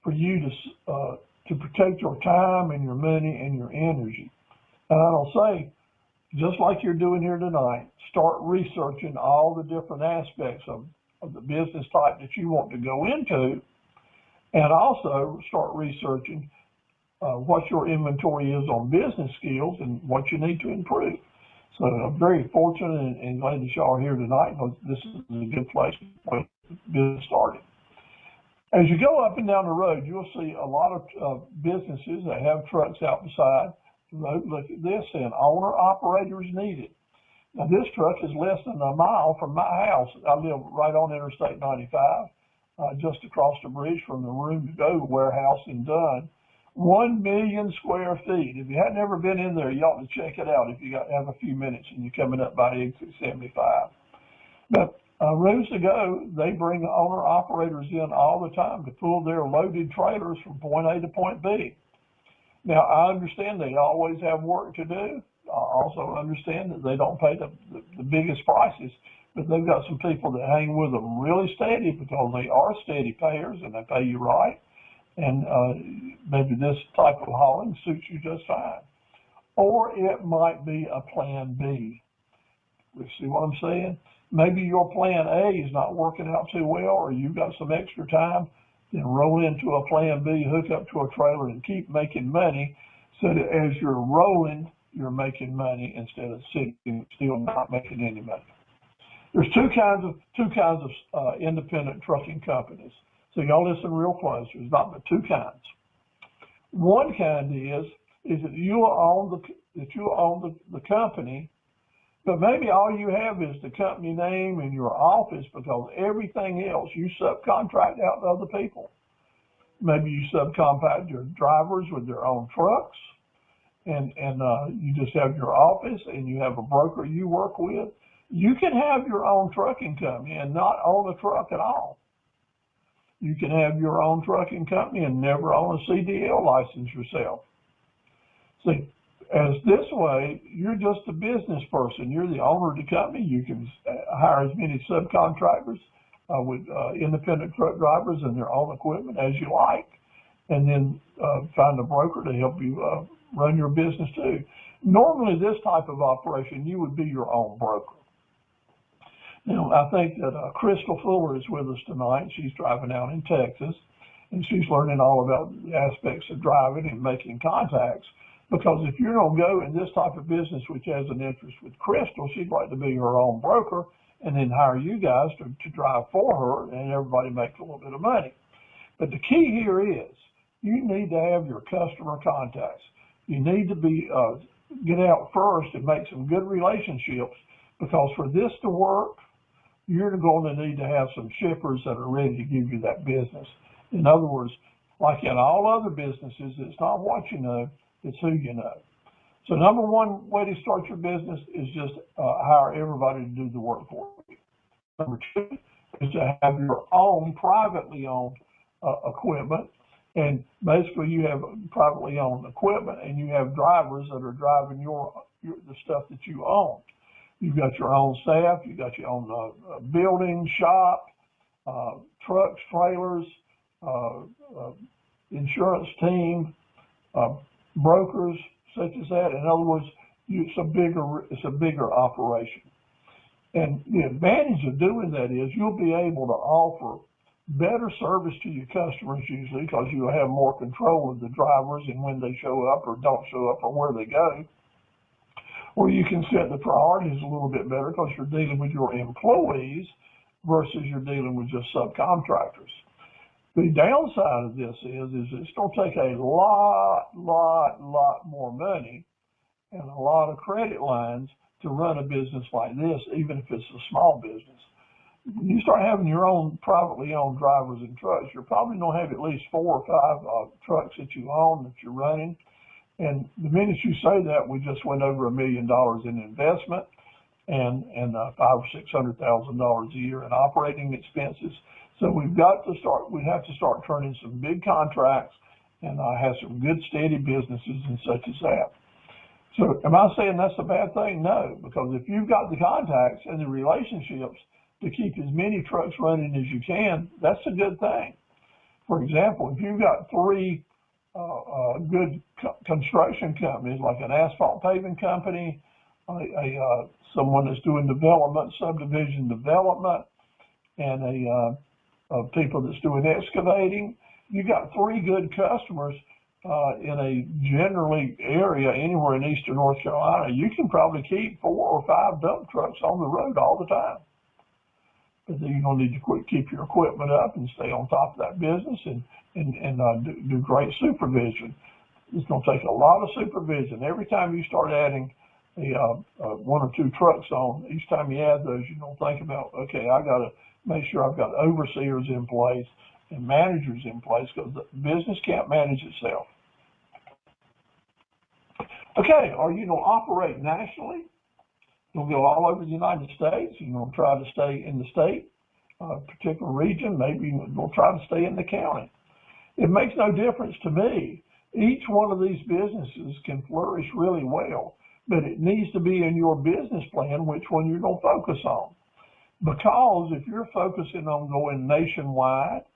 for you to protect your time and your money and your energy. And I'll say, just like you're doing here tonight, start researching all the different aspects of the business type that you want to go into, and also start researching what your inventory is on business skills and what you need to improve. So I'm very fortunate and glad that y'all are here tonight, because this is a good place to get started. As you go up and down the road, you'll see a lot of businesses that have trucks out beside the road. Look at this, and owner-operators needed. Now, this truck is less than a mile from my house. I live right on Interstate 95, just across the bridge from the Room to Go warehouse in Dunn. 1 million square feet. If you hadn't ever been in there, you ought to check it out if you have a few minutes and you're coming up by exit 75. But Rooms to Go, they bring owner operators in all the time to pull their loaded trailers from point A to point B. Now, I understand they always have work to do. I also understand that they don't pay the biggest prices, but they've got some people that hang with them really steady, because they are steady payers and they pay you right. And maybe this type of hauling suits you just fine. Or it might be a plan B. You see what I'm saying? Maybe your plan A is not working out too well, or you've got some extra time, then roll into a plan B, hook up to a trailer, and keep making money, so that as you're rolling, you're making money instead of sitting still not making any money. There's two kinds of independent trucking companies. So y'all listen real close. There's not but two kinds. One kind is that you own the company, but maybe all you have is the company name and your office, because everything else you subcontract out to other people. Maybe you subcontract your drivers with their own trucks, and you just have your office and you have a broker you work with. You can have your own trucking company and not own a truck at all. You can have your own trucking company and never own a CDL license yourself. See, as this way, you're just a business person. You're the owner of the company. You can hire as many subcontractors with independent truck drivers and their own equipment as you like, and then find a broker to help you run your business too. Normally, this type of operation, you would be your own broker. Now, I think that Crystal Fuller is with us tonight. She's driving out in Texas, and she's learning all about the aspects of driving and making contacts. Because if you're going to go in this type of business, which has an interest with Crystal, she'd like to be her own broker and then hire you guys to drive for her, and everybody makes a little bit of money. But the key here is you need to have your customer contacts. You need to get out first and make some good relationships, because for this to work, you're going to need to have some shippers that are ready to give you that business. In other words, like in all other businesses, it's not what you know, it's who you know. So number one way to start your business is just hire everybody to do the work for you. Number two is to have your own privately owned equipment. And basically you have privately owned equipment, and you have drivers that are driving the stuff that you own. You've got your own staff, you've got your own building, shop, trucks, trailers, insurance team, brokers, such as that. In other words, it's a bigger operation. And the advantage of doing that is you'll be able to offer better service to your customers usually, because you'll have more control of the drivers and when they show up or don't show up or where they go. Or you can set the priorities a little bit better, because you're dealing with your employees versus you're dealing with just subcontractors. The downside of this is it's going to take a lot more money and a lot of credit lines to run a business like this, even if it's a small business. When you start having your own privately owned drivers and trucks, you're probably going to have at least 4 or 5 trucks that you own that you're running. And the minute you say that, we just went over $1 million in investment and $500,000 or $600,000 a year in operating expenses. So we have to start turning some big contracts and have some good steady businesses and such as that. So am I saying that's a bad thing? No, because if you've got the contacts and the relationships to keep as many trucks running as you can, that's a good thing. For example, if you've got 3 good construction companies like an asphalt paving company, someone that's doing development, subdivision development, and people that's doing excavating. You got three good customers in a generally area anywhere in eastern North Carolina. You can probably keep 4 or 5 dump trucks on the road all the time. But then you're gonna need to keep your equipment up and stay on top of that business and do great supervision. It's gonna take a lot of supervision. Every time you start adding 1 or 2 trucks on, each time you add those, you're gonna think about, okay, I gotta make sure I've got overseers in place and managers in place, because the business can't manage itself. Okay, are you gonna operate nationally? You'll go all over the United States. You're gonna try to stay in the state, particular region. Maybe you'll try to stay in the county. It makes no difference to me. Each one of these businesses can flourish really well, but it needs to be in your business plan which one you're gonna focus on. Because if you're focusing on going nationwide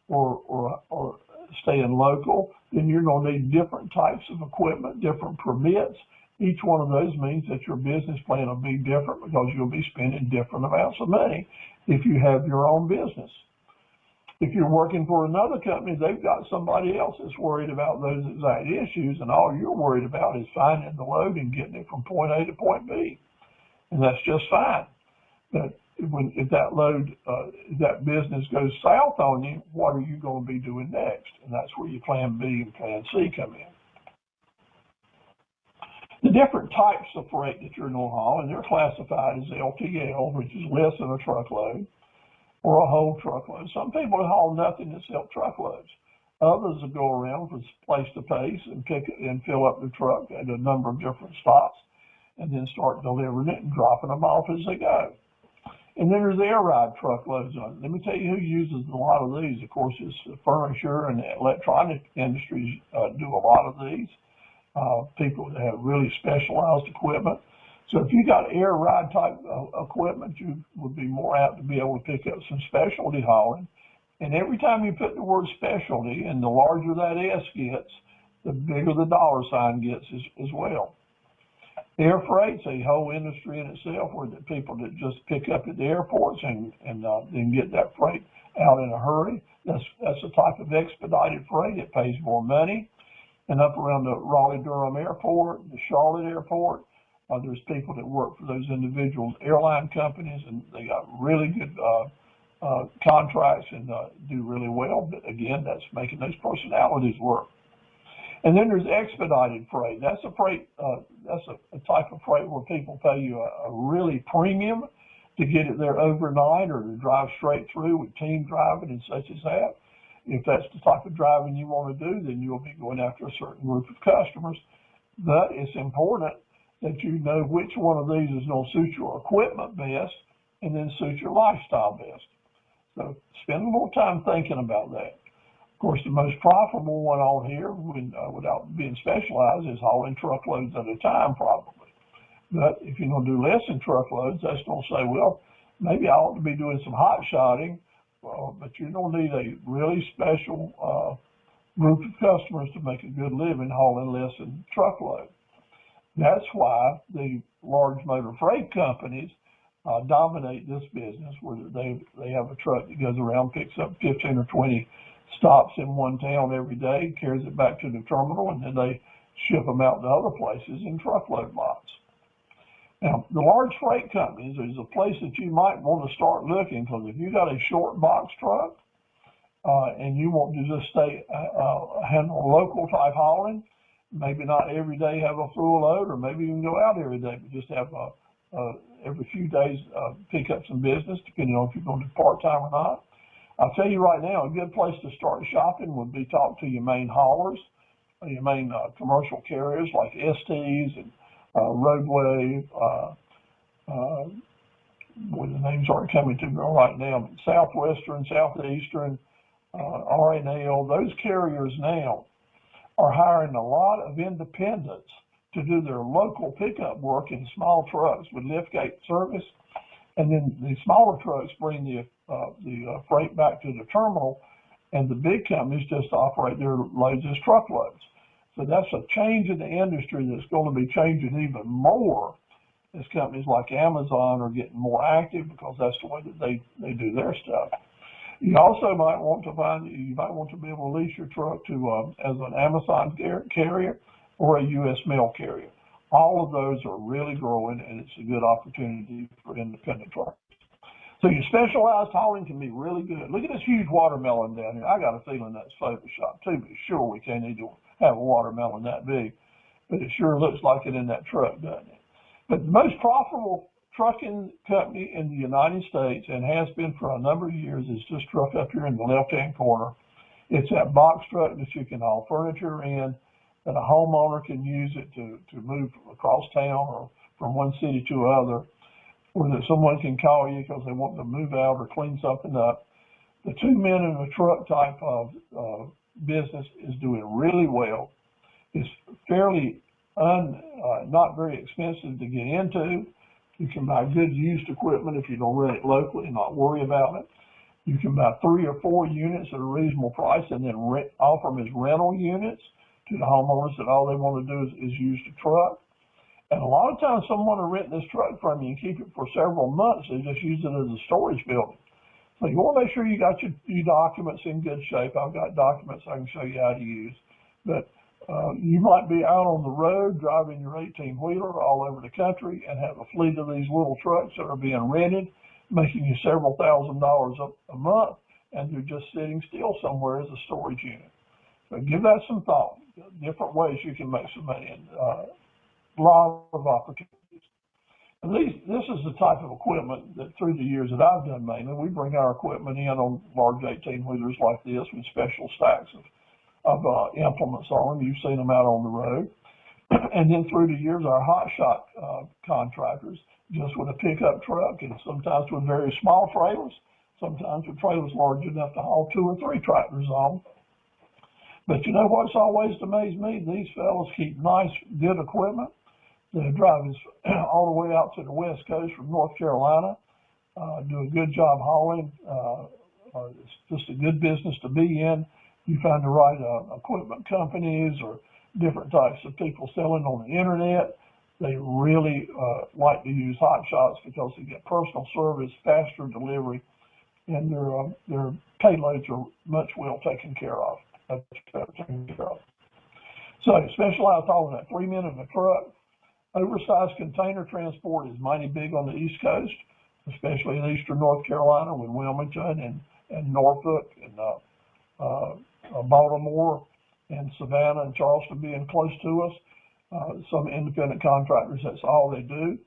or staying local, then you're going to need different types of equipment, different permits. Each one of those means that your business plan will be different, because you'll be spending different amounts of money if you have your own business. If you're working for another company, they've got somebody else that's worried about those exact issues, and all you're worried about is finding the load and getting it from point A to point B. And that's just fine. But if that load, that business goes south on you, what are you going to be doing next? And that's where your plan B and plan C come in. The different types of freight that you're going to haul, and they're classified as LTL, which is less than a truckload, or a whole truckload. Some people haul nothing except truckloads. Others will go around from place to place and pick it and fill up the truck at a number of different stops, and then start delivering it and dropping them off as they go. And then there's air ride truckloads on it. Let me tell you who uses a lot of these. Of course, it's the furniture and the electronic industries do a lot of these. People that have really specialized equipment. So if you got air ride type equipment, you would be more apt to be able to pick up some specialty hauling. And every time you put the word specialty, and the larger that S gets, the bigger the dollar sign gets as well. Air freight's a whole industry in itself, where the people that just pick up at the airports and then get that freight out in a hurry. That's a type of expedited freight. It pays more money. And up around the Raleigh-Durham Airport, the Charlotte Airport, there's people that work for those individual airline companies, and they got really good contracts and do really well. But again, that's making those personalities work. And then there's expedited freight. That's a freight. That's a type of freight where people pay you a really premium to get it there overnight, or to drive straight through with team driving and such as that. If that's the type of driving you want to do, then you'll be going after a certain group of customers. But it's important that you know which one of these is going to suit your equipment best, and then suit your lifestyle best. So spend a little time thinking about that. Of course, the most profitable one on here, without being specialized, is hauling truckloads at a time, probably. But if you're going to do less than truckloads, that's going to say, well, maybe I ought to be doing some hot shotting, but you're going to need a really special group of customers to make a good living hauling less than truckload. That's why the large motor freight companies dominate this business, where they have a truck that goes around, picks up 15 or 20 stops in one town every day, carries it back to the terminal, and then they ship them out to other places in truckload lots. Now, the large freight companies is a place that you might want to start looking, because if you got a short box truck and you want to just handle local type hauling, maybe not every day have a full load, or maybe you can go out every day, but just have every few days pick up some business, depending on if you're going to do part-time or not. I'll tell you right now, a good place to start shopping would be talk to your main haulers, your main commercial carriers like STs and Roadway, well, the names aren't coming to me right now, but Southwestern, Southeastern, R&L, those carriers now are hiring a lot of independents to do their local pickup work in small trucks with liftgate service. And then the smaller trucks bring the freight back to the terminal, and the big companies just operate their loads as truckloads. So that's a change in the industry that's going to be changing even more as companies like Amazon are getting more active, because that's the way that they do their stuff. You also might want to be able to lease your truck to as an Amazon carrier or a U.S. mail carrier. All of those are really growing, and it's a good opportunity for independent truckers. So your specialized hauling can be really good. Look at this huge watermelon down here. I got a feeling that's Photoshop too, but sure we can't need to have a watermelon that big, but it sure looks like it in that truck, doesn't it? But the most profitable trucking company in the United States, and has been for a number of years, is this truck up here in the left-hand corner. It's that box truck that you can haul furniture in, that a homeowner can use it to move across town or from one city to another, or that someone can call you because they want to move out or clean something up. The 2 men in a truck type of business is doing really well. It's fairly not very expensive to get into. You can buy good used equipment if you don't rent it locally and not worry about it. You can buy 3 or 4 units at a reasonable price and then offer them as rental units to the homeowners that all they want to do is use the truck. And a lot of times someone will rent this truck from you and keep it for several months. They just use it as a storage building. So you want to make sure you got your documents in good shape. I've got documents I can show you how to use. But you might be out on the road driving your 18-wheeler all over the country and have a fleet of these little trucks that are being rented, making you several $1,000s a month, and they're just sitting still somewhere as a storage unit. So give that some thought. Different ways you can make some money, and a lot of opportunities. At least this is the type of equipment that through the years that I've done mainly, we bring our equipment in on large 18-wheelers like this with special stacks of implements on them. You've seen them out on the road. And then through the years, our hot shot contractors, just with a pickup truck, and sometimes with very small trailers, sometimes with trailers large enough to haul 2 or 3 tractors on. But you know what's always amazed me? These fellows keep nice, good equipment. They drive us all the way out to the West Coast from North Carolina, do a good job hauling. It's just a good business to be in. You find the right equipment companies or different types of people selling on the internet. They really like to use hot shots because they get personal service, faster delivery, and their payloads are much well taken care of. So specialized hauling, that 3 men in a truck. Oversized container transport is mighty big on the East Coast, especially in eastern North Carolina with Wilmington and Norfolk and Baltimore and Savannah and Charleston being close to us. Some independent contractors, that's all they do.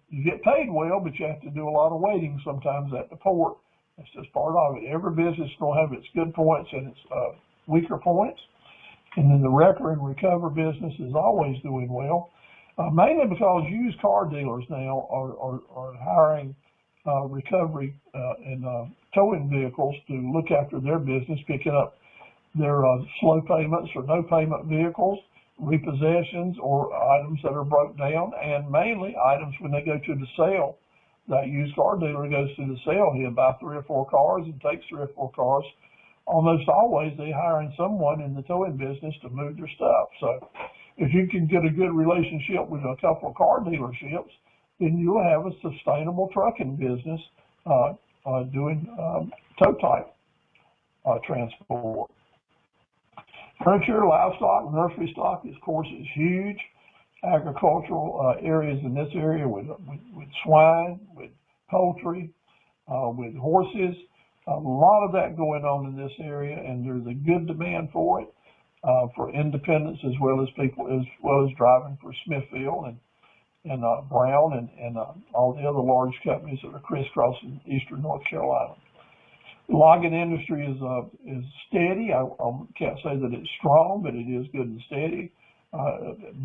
You get paid well, but you have to do a lot of waiting sometimes at the port. That's just part of it. Every business will have its good points and its weaker points. And then the wrecker and recover business is always doing well, mainly because used car dealers now are hiring recovery and towing vehicles to look after their business, picking up their slow payments or no payment vehicles, repossessions, or items that are broke down, and mainly items when they go to the sale. That used car dealer goes to the sale, he'll buy 3 or 4 cars and takes 3 or 4 cars. Almost always they hiring someone in the towing business to move their stuff. So if you can get a good relationship with a couple of car dealerships, then you'll have a sustainable trucking business doing tow type transport. Furniture, livestock, nursery stock, of course, is huge. Agricultural areas in this area with swine, with poultry, with horses. A lot of that going on in this area, and there's a good demand for it, for independents as well as people, as well as driving for Smithfield and Brown and all the other large companies that are crisscrossing eastern North Carolina. The logging industry is steady. I can't say that it's strong, but it is good and steady.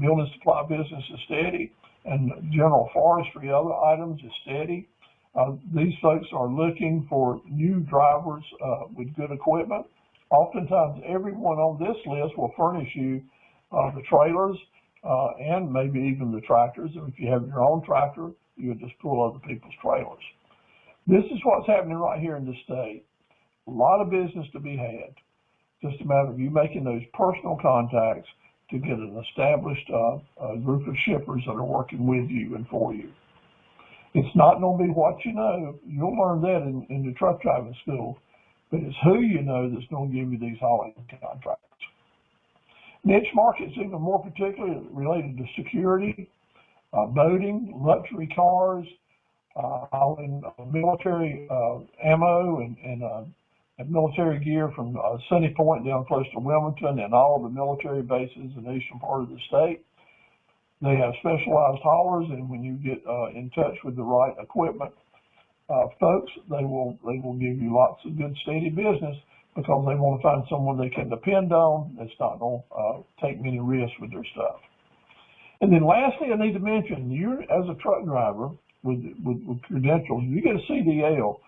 Building supply business is steady, and general forestry, other items, is steady. These folks are looking for new drivers with good equipment. Oftentimes, everyone on this list will furnish you the trailers and maybe even the tractors. If you have your own tractor, you would just pull other people's trailers. This is what's happening right here in the state. A lot of business to be had. Just a matter of you making those personal contacts to get an established group of shippers that are working with you and for you. It's not going to be what you know. You'll learn that in the truck driving school, but it's who you know that's going to give you these hauling contracts. Niche markets, even more particularly related to security, boating, luxury cars, hauling military ammo and military gear from Sunny Point down close to Wilmington and all the military bases in the eastern part of the state. They have specialized haulers, and when you get in touch with the right equipment folks, they will give you lots of good steady business because they want to find someone they can depend on that's not going to take many risks with their stuff. And then lastly, I need to mention, you as a truck driver with credentials, you get a CDL.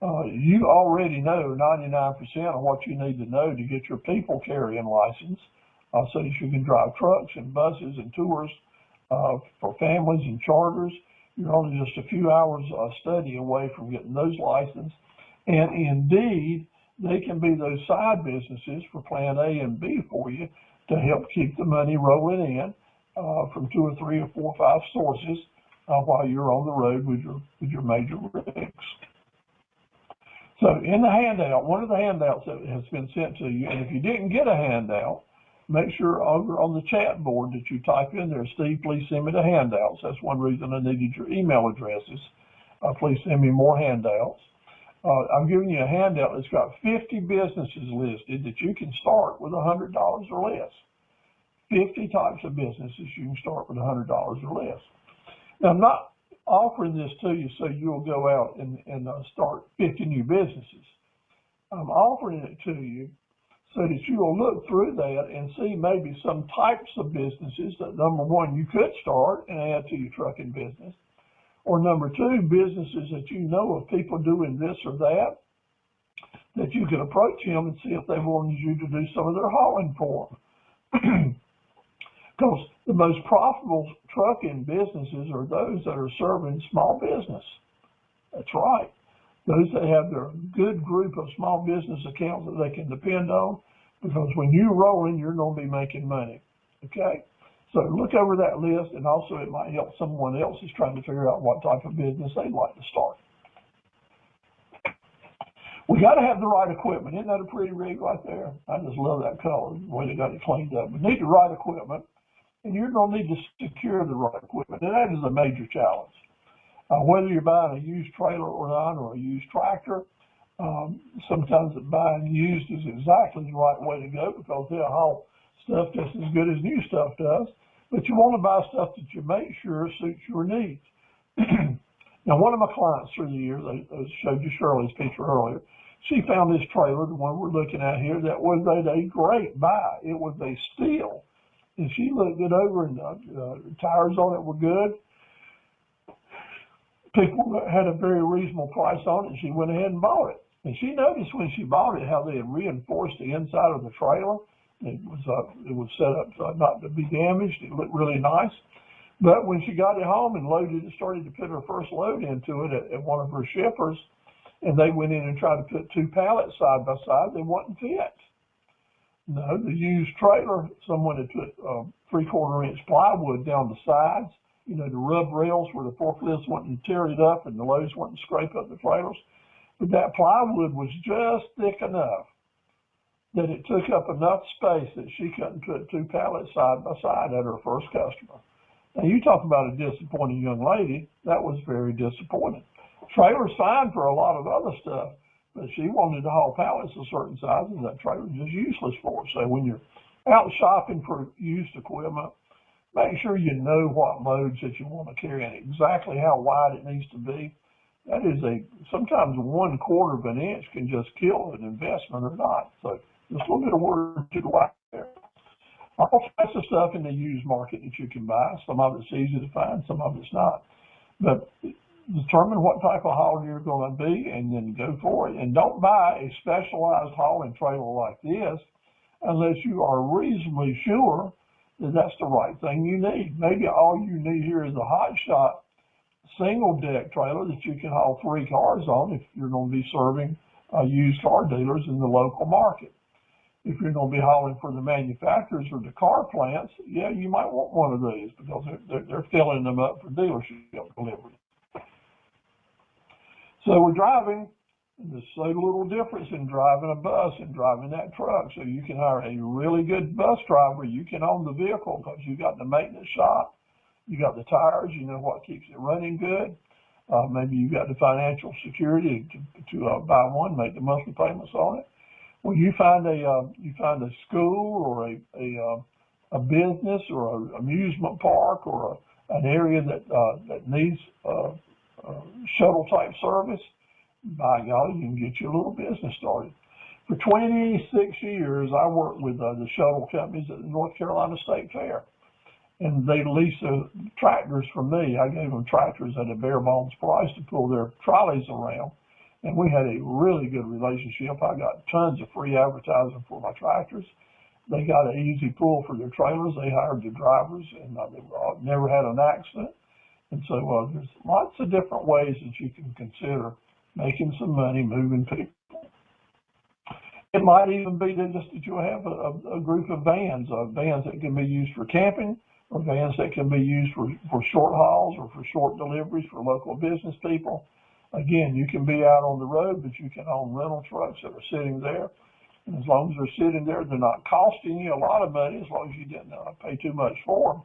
You already know 99% of what you need to know to get your people carrying license so that you can drive trucks and buses and tours for families and charters. You're only just a few hours study away from getting those licenses. And indeed, they can be those side businesses for plan A and B for you to help keep the money rolling in from 2 or 3 or 4 or 5 sources while you're on the road with your major rigs. So in the handout, one of the handouts that has been sent to you, and if you didn't get a handout, make sure over on the chat board that you type in there, Steve, please send me the handouts. That's one reason I needed your email addresses. Please send me more handouts. I'm giving you a handout that's got 50 businesses listed that you can start with $100 or less. 50 types of businesses you can start with $100 or less. Now, I'm not offering this to you so you'll go out and start 50 new businesses. I'm offering it to you so that you will look through that and see maybe some types of businesses that, number one, you could start and add to your trucking business. Or number two, businesses that you know of people doing this or that you can approach them and see if they wanted you to do some of their hauling for them. Because the most profitable trucking businesses are those that are serving small business. That's right. Those that have their good group of small business accounts that they can depend on, because when you're rolling, you're going to be making money. Okay? So look over that list, and also it might help someone else who's trying to figure out what type of business they'd like to start. We got to have the right equipment. Isn't that a pretty rig right there? I just love that color, the way they got it cleaned up. We need the right equipment, and you're going to need to secure the right equipment, and that is a major challenge. Whether you're buying a used trailer or not, or a used tractor, sometimes buying used is exactly the right way to go because they'll haul stuff just as good as new stuff does. But you want to buy stuff that you make sure suits your needs. Now, one of my clients through the years, I showed you Shirley's picture earlier, she found this trailer, the one we're looking at here, that was a great buy. It was a steal. And she looked it over, and the tires on it were good. People had a very reasonable price on it, and she went ahead and bought it. And she noticed when she bought it how they had reinforced the inside of the trailer. It was set up not to be damaged. It looked really nice. But when she got it home and loaded it, started to put her first load into it at one of her shippers, and they went in and tried to put 2 pallets side by side, they wouldn't fit. No, the used trailer, someone had put 3/4-inch plywood down the sides, you know, the rub rails where the forklifts wouldn't tear it up and the loads wouldn't scrape up the trailers. But that plywood was just thick enough that it took up enough space that she couldn't put 2 pallets side by side at her first customer. Now, you talk about a disappointing young lady. That was very disappointing. Trailer's fine for a lot of other stuff, but she wanted to haul pallets of certain sizes. That trailer was just useless for her. So when you're out shopping for used equipment, make sure you know what loads that you want to carry and exactly how wide it needs to be. That is sometimes 1/4 of an inch can just kill an investment or not. So just a little bit of word to the wide there. All kinds of stuff in the used market that you can buy. Some of it's easy to find, some of it's not. But determine what type of hauler you're going to be and then go for it. And don't buy a specialized hauling trailer like this unless you are reasonably sure that that's the right thing you need. Maybe all you need here is a hot shot single deck trailer that you can haul 3 cars on if you're going to be serving used car dealers in the local market. If you're going to be hauling for the manufacturers or the car plants, yeah, you might want one of these because they're filling them up for dealership delivery. So we're driving, and there's so little difference in driving a bus and driving that truck. So you can hire a really good bus driver. You can own the vehicle because you got the maintenance shop, you got the tires, you know what keeps it running good. Maybe you got the financial security to buy one, make the monthly payments on it. Well, you find a school or a business or an amusement park or an area that needs shuttle type service. By golly, you can get your little business started. For 26 years, I worked with the shuttle companies at the North Carolina State Fair, and they leased tractors from me. I gave them tractors at a bare bones price to pull their trolleys around. And we had a really good relationship. I got tons of free advertising for my tractors. They got an easy pull for their trailers. They hired the drivers, and they never had an accident. And so there's lots of different ways that you can consider making some money moving people. It might even be that you have a group of vans that can be used for camping, or vans that can be used for short hauls or for short deliveries for local business people. Again, you can be out on the road, but you can own rental trucks that are sitting there. And as long as they're sitting there, they're not costing you a lot of money as long as you didn't pay too much for them.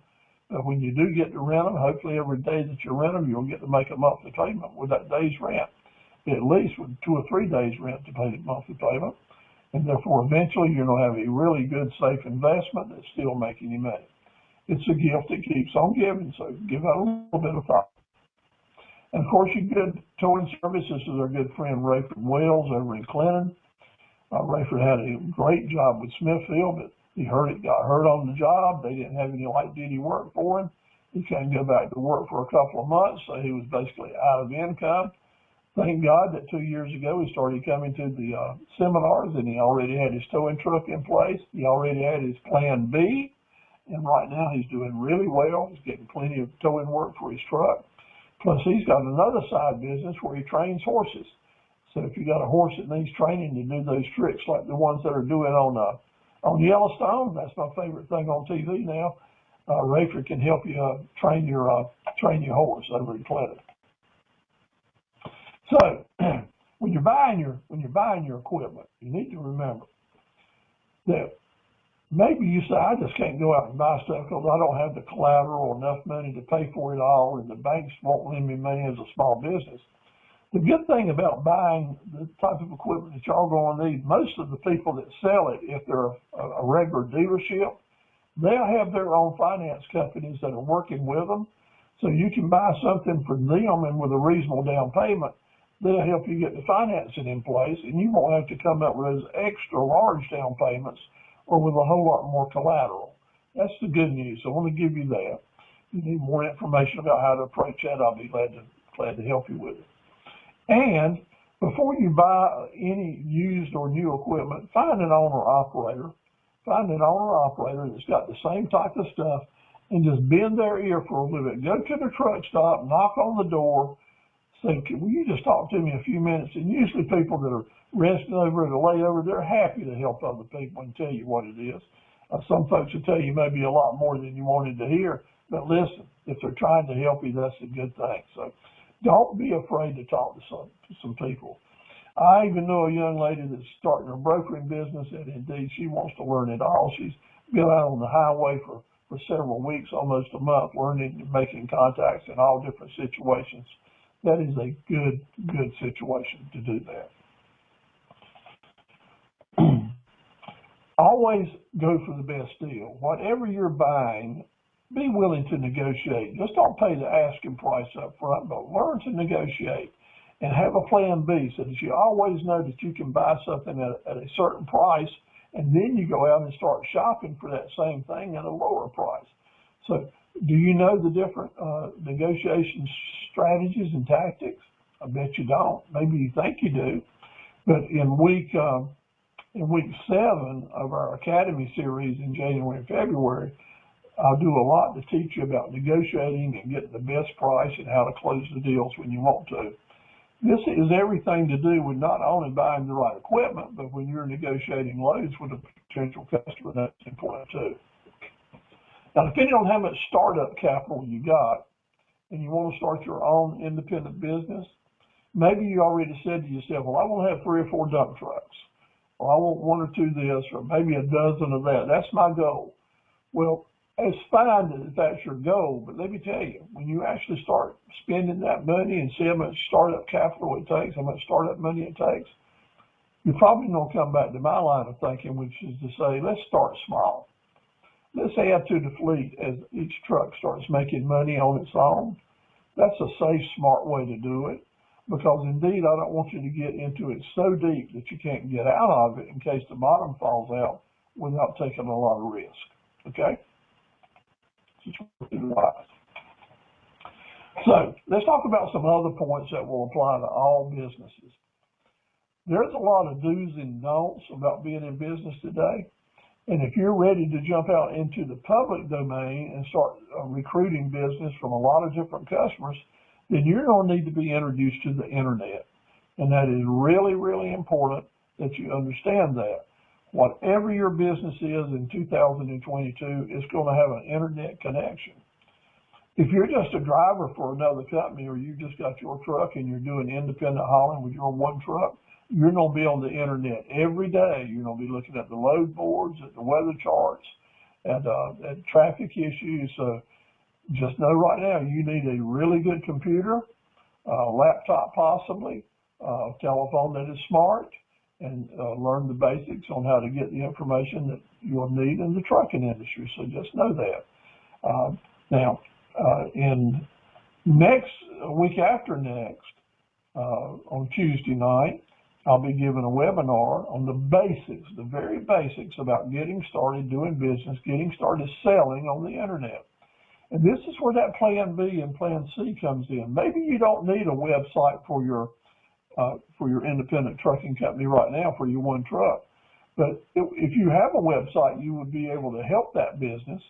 But when you do get to rent them, hopefully every day that you rent them, you'll get to make a monthly payment with that day's rent, at least with 2 or 3 days rent to pay the monthly payment. And therefore, eventually, you're going to have a really good, safe investment that's still making you money. It's a gift that keeps on giving, so give it a little bit of thought. And of course, your good towing service. This is our good friend Rayford Wells over in Clinton. Rayford had a great job with Smithfield, but he got hurt on the job. They didn't have any light duty work for him. He couldn't go back to work for a couple of months, so he was basically out of income. Thank God that 2 years ago he started coming to the seminars, and he already had his towing truck in place. He already had his plan B, and right now he's doing really well. He's getting plenty of towing work for his truck. Plus, he's got another side business where he trains horses. So if you got a horse that needs training to do those tricks like the ones that are doing on Yellowstone, that's my favorite thing on TV now. Rayford can help you train your horse over in Clinton. So when you're buying your equipment, you need to remember that maybe you say, I just can't go out and buy stuff because I don't have the collateral or enough money to pay for it all, and the banks won't lend me money as a small business. The good thing about buying the type of equipment that y'all going to need, most of the people that sell it, if they're a regular dealership, they'll have their own finance companies that are working with them. So you can buy something from them, and with a reasonable down payment, they'll help you get the financing in place, and you won't have to come up with those extra large down payments or with a whole lot more collateral. That's the good news. So I want to give you that. If you need more information about how to approach that, I'll be glad to help you with it. And before you buy any used or new equipment, find an owner-operator. Find an owner-operator that's got the same type of stuff, and just bend their ear for a little bit. Go to the truck stop, knock on the door, say, will you just talk to me a few minutes? And usually people that are resting over at a layover, they're happy to help other people and tell you what it is. Some folks will tell you maybe a lot more than you wanted to hear, but listen, if they're trying to help you, that's a good thing. So don't be afraid to talk to some people. I even know a young lady that's starting a brokering business, and indeed she wants to learn it all. She's been out on the highway for several weeks, almost a month, learning and making contacts in all different situations. That is a good situation to do that. Always go for the best deal. Whatever you're buying, be willing to negotiate. Just don't pay the asking price up front, but learn to negotiate and have a plan B so that you always know that you can buy something at a certain price, and then you go out and start shopping for that same thing at a lower price. So do you know the different negotiation strategies and tactics? I bet you don't. Maybe you think you do. But in week 7 of our Academy series in January and February, I'll do a lot to teach you about negotiating and getting the best price and how to close the deals when you want to. This is everything to do with not only buying the right equipment, but when you're negotiating loads with a potential customer, that's important too. Now, depending on how much startup capital you got, and you want to start your own independent business, maybe you already said to yourself, well, I want to have 3 or 4 dump trucks, or I want 1 or 2 this, or maybe a dozen of that. That's my goal. Well, it's fine that that's your goal, but let me tell you, when you actually start spending that money and see how much startup capital it takes, how much startup money it takes, you're probably going to come back to my line of thinking, which is to say, let's start small. Let's add to the fleet as each truck starts making money on its own. That's a safe, smart way to do it, because indeed, I don't want you to get into it so deep that you can't get out of it in case the bottom falls out without taking a lot of risk, okay? So let's talk about some other points that will apply to all businesses. There's a lot of do's and don'ts about being in business today. And if you're ready to jump out into the public domain and start recruiting business from a lot of different customers, then you're going to need to be introduced to the internet. And that is really, really important that you understand that. Whatever your business is in 2022, it's going to have an internet connection. If you're just a driver for another company, or you just got your truck and you're doing independent hauling with your 1 truck, you're going to be on the internet every day. You're going to be looking at the load boards, at the weather charts, at traffic issues. So just know right now you need a really good computer, a laptop possibly, a telephone that is smart, and learn the basics on how to get the information that you'll need in the trucking industry. So just know that. Now, in next week after next, on Tuesday night, I'll be giving a webinar on the basics, the very basics about getting started doing business, getting started selling on the internet. And this is where that plan B and plan C comes in. Maybe you don't need a website for your independent trucking company right now for your 1 truck. But if you have a website, you would be able to help that business.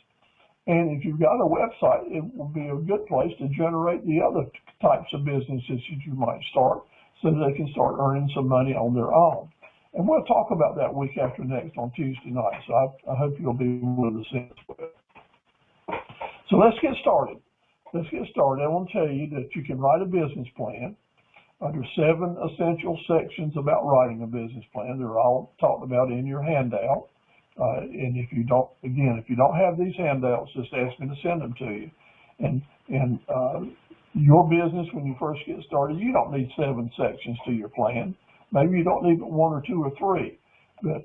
And if you've got a website, it will be a good place to generate the other types of businesses that you might start, so that they can start earning some money on their own. And we'll talk about that week after next on Tuesday night. So I hope you'll be with us as well. So let's get started. Let's get started. I want to tell you that you can write a business plan. There's 7 essential sections about writing a business plan. They're all talked about in your handout. And if you don't have these handouts, just ask me to send them to you. And your business, when you first get started, you don't need 7 sections to your plan. Maybe you don't need 1 or 2 or 3. But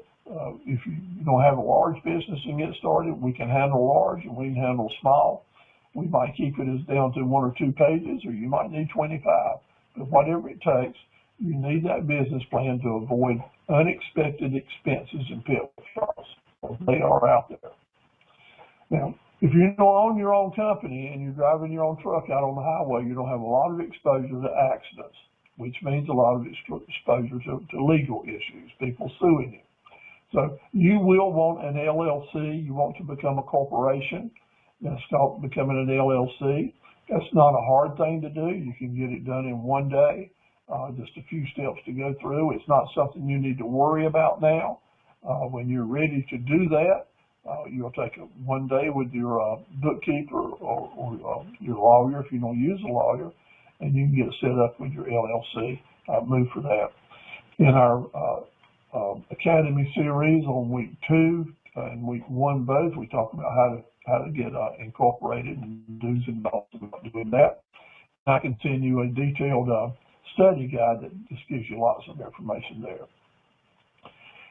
if you don't have a large business and get started, we can handle large and we can handle small. We might keep it as down to 1 or 2 pages, or you might need 25. But whatever it takes, you need that business plan to avoid unexpected expenses and pitfalls. They are out there. Now, if you don't own your own company and you're driving your own truck out on the highway, you don't have a lot of exposure to accidents, which means a lot of exposure to legal issues, people suing you. So you will want an LLC. You want to become a corporation. That's called becoming an LLC. That's not a hard thing to do. You can get it done in 1 day, just a few steps to go through. It's not something you need to worry about now. When you're ready to do that, you'll take 1 day with your bookkeeper or your lawyer if you don't use a lawyer, and you can get set up with your LLC. Move for that. In our Academy series on week 2 and week 1 both, we talk about how to get incorporated and do's and don'ts about doing that. And I can send you a detailed study guide that just gives you lots of information there.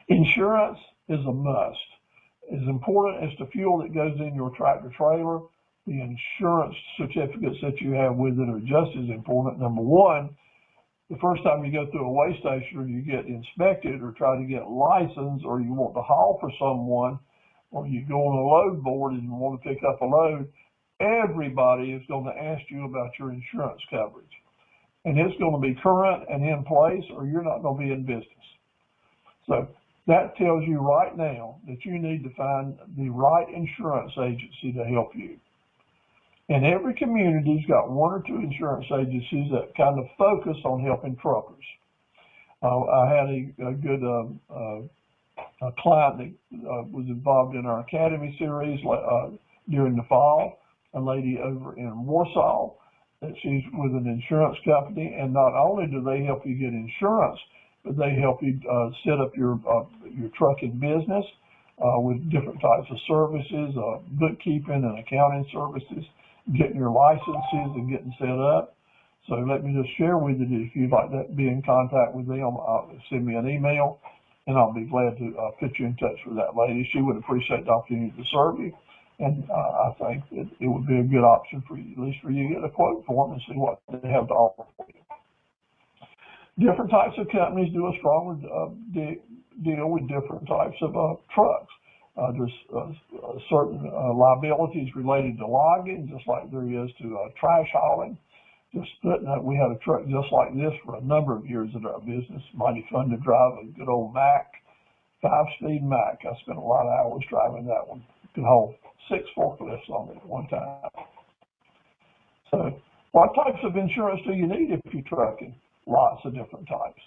Insurance is a must. As important as the fuel that goes in your tractor trailer, the insurance certificates that you have with it are just as important. Number 1, the first time you go through a weigh station or you get inspected or try to get licensed, or you want to haul for someone, or you go on a load board and you want to pick up a load, everybody is going to ask you about your insurance coverage. And it's going to be current and in place, or you're not going to be in business. So that tells you right now that you need to find the right insurance agency to help you. And every community's got one or two insurance agencies that kind of focus on helping truckers. I had a good a client that was involved in our Academy series during the fall, a lady over in Warsaw, that she's with an insurance company, and not only do they help you get insurance, but they help you set up your trucking business with different types of services, bookkeeping and accounting services, getting your licenses and getting set up. So let me just share with you that if you'd like to be in contact with them, send me an email, and I'll be glad to put you in touch with that lady. She would appreciate the opportunity to serve you, and I think that it would be a good option for you, at least for you to get a quote for them and see what they have to offer for you. Different types of companies do a strong deal with different types of trucks. There's certain liabilities related to logging, just like there is to trash hauling. Just footnote, we had a truck just like this for a number of years in our business. Mighty fun to drive, a good old Mack, 5-speed Mack. I spent a lot of hours driving that one. Could hold 6 forklifts on it at one time. So what types of insurance do you need if you're trucking? Lots of different types.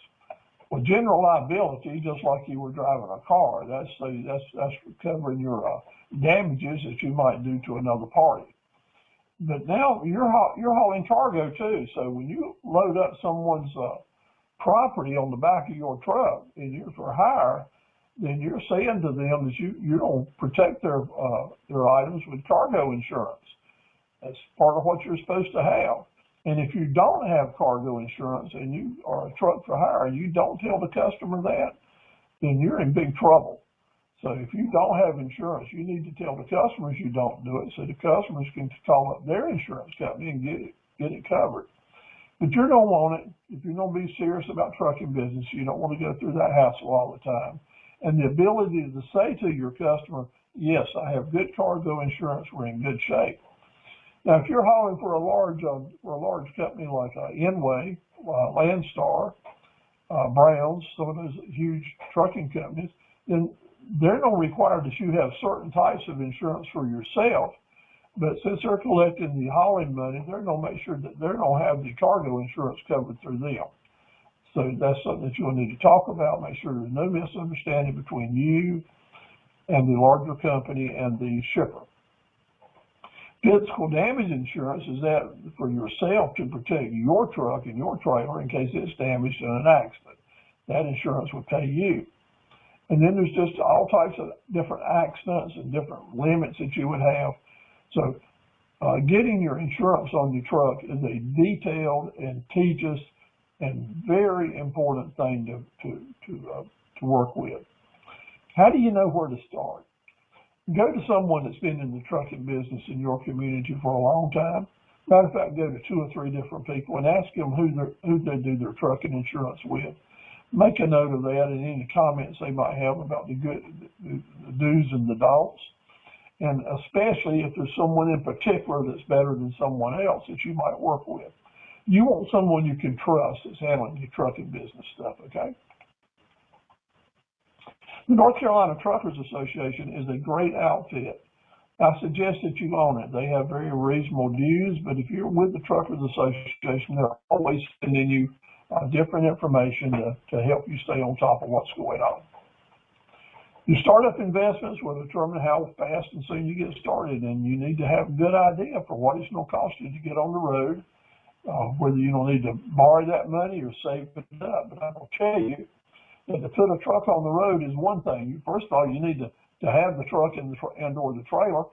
Well, general liability, just like you were driving a car, that's covering your damages that you might do to another party. But now you're hauling cargo too. So when you load up someone's property on the back of your truck and you're for hire, then you're saying to them that you don't protect their items with cargo insurance. That's part of what you're supposed to have. And if you don't have cargo insurance and you are a truck for hire and you don't tell the customer that, then you're in big trouble. So if you don't have insurance, you need to tell the customers you don't do it so the customers can call up their insurance company and get it covered. But you don't want it. If you're going to be serious about trucking business, you don't want to go through that hassle all the time. And the ability to say to your customer, yes, I have good cargo insurance, we're in good shape. Now, if you're hauling for a large company like Enway, Landstar, Browns, some of those huge trucking companies, then they're not required that you have certain types of insurance for yourself, but since they're collecting the hauling money, they're going to make sure that they're going to have the cargo insurance covered through them. So that's something that you'll need to talk about. Make sure there's no misunderstanding between you and the larger company and the shipper. Physical damage insurance is that for yourself to protect your truck and your trailer in case it's damaged in an accident. That insurance would pay you. And then there's just all types of different accidents and different limits that you would have. So getting your insurance on your truck is a detailed and tedious and very important thing to work with. How do you know where to start? Go to someone that's been in the trucking business in your community for a long time. Matter of fact, go to 2 or 3 different people and ask them who they do their trucking insurance with. Make a note of that and any comments they might have about the do's and the don'ts. And especially if there's someone in particular that's better than someone else that you might work with. You want someone you can trust that's handling your trucking business stuff, okay? The North Carolina Truckers Association is a great outfit. I suggest that you own it. They have very reasonable dues, but if you're with the Truckers Association, they're always sending you different information to help you stay on top of what's going on. Your startup investments will determine how fast and soon you get started, and you need to have a good idea for what it's going to cost you to get on the road, whether you don't need to borrow that money or save it up. But I will tell you that to put a truck on the road is one thing. First of all, you need to have the truck and or the trailer,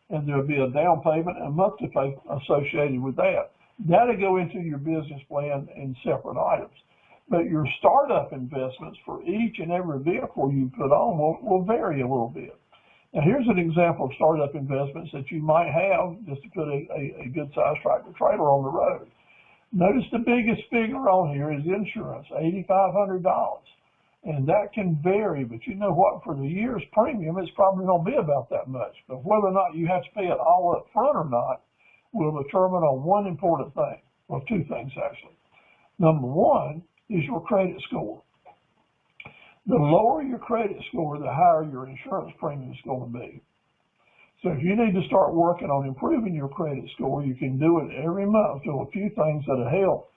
and there'll be a down payment and monthly payment associated with that. That'll go into your business plan in separate items. But your startup investments for each and every vehicle you put on will vary a little bit. Now, here's an example of startup investments that you might have just to put a good-sized tractor trailer on the road. Notice the biggest figure on here is insurance, $8,500. And that can vary, but you know what? For the year's premium, it's probably going to be about that much. But whether or not you have to pay it all up front or not will determine on one important thing, or 2 things actually. Number 1 is your credit score. The lower your credit score, the higher your insurance premium is going to be. So if you need to start working on improving your credit score, you can do it every month. Do a few things that'll help.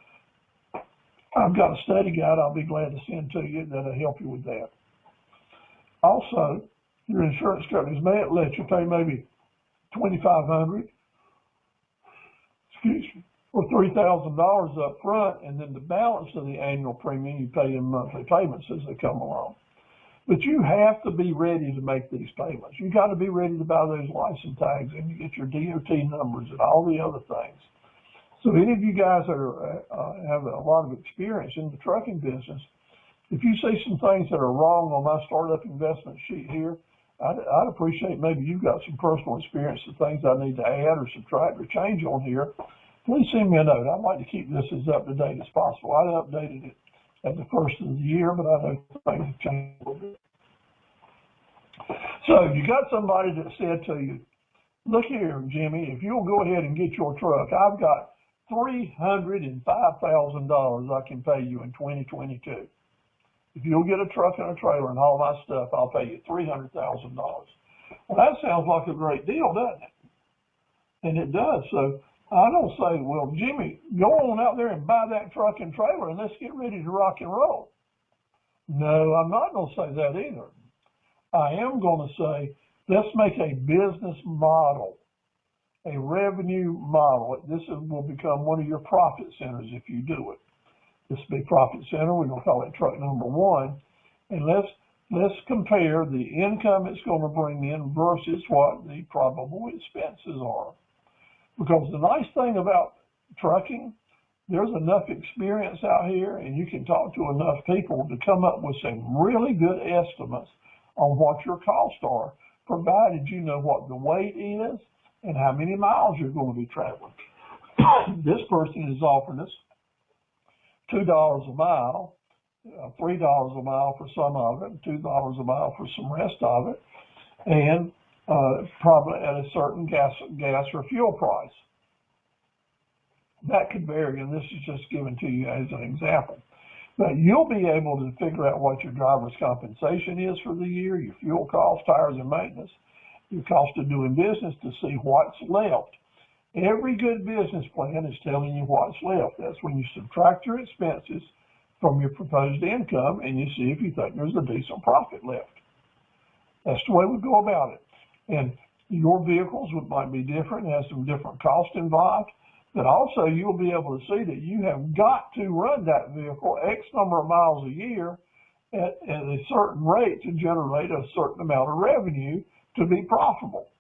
I've got a study guide I'll be glad to send to you that'll help you with that. Also, your insurance companies may let you pay maybe $2,500, or $3,000 up front, and then the balance of the annual premium you pay in monthly payments as they come along. But you have to be ready to make these payments. You got to be ready to buy those license tags and you get your DOT numbers and all the other things. So any of you guys that have a lot of experience in the trucking business, if you see some things that are wrong on my startup investment sheet here, I'd appreciate maybe you've got some personal experience of things I need to add or subtract or change on here. Please send me a note. I'd like to keep this as up to date as possible. I updated it at the first of the year, but I know things have changed a little bit. So you got somebody that said to you, look here, Jimmy, if you'll go ahead and get your truck, I've got $305,000 I can pay you in 2022. If you'll get a truck and a trailer and all my stuff, I'll pay you $300,000. Well, that sounds like a great deal, doesn't it? And it does. So I don't say, well, Jimmy, go on out there and buy that truck and trailer and let's get ready to rock and roll. No, I'm not going to say that either. I am going to say, let's make a business model, a revenue model. This will become one of your profit centers if you do it. This will be profit center. We're going to call it truck number one. And let's compare the income it's going to bring in versus what the probable expenses are. Because the nice thing about trucking, there's enough experience out here and you can talk to enough people to come up with some really good estimates on what your costs are, provided you know what the weight is and how many miles you're going to be traveling. This person is offering us $2 a mile, $3 a mile for some of it, $2 a mile for some rest of it, and probably at a certain gas or fuel price. That could vary, and this is just given to you as an example. But you'll be able to figure out what your driver's compensation is for the year, your fuel costs, tires and maintenance, your cost of doing business to see what's left. Every good business plan is telling you what's left. That's when you subtract your expenses from your proposed income and you see if you think there's a decent profit left. That's the way we go about it. And your vehicles might be different, have some different costs involved, but also you'll be able to see that you have got to run that vehicle X number of miles a year at a certain rate to generate a certain amount of revenue to be profitable.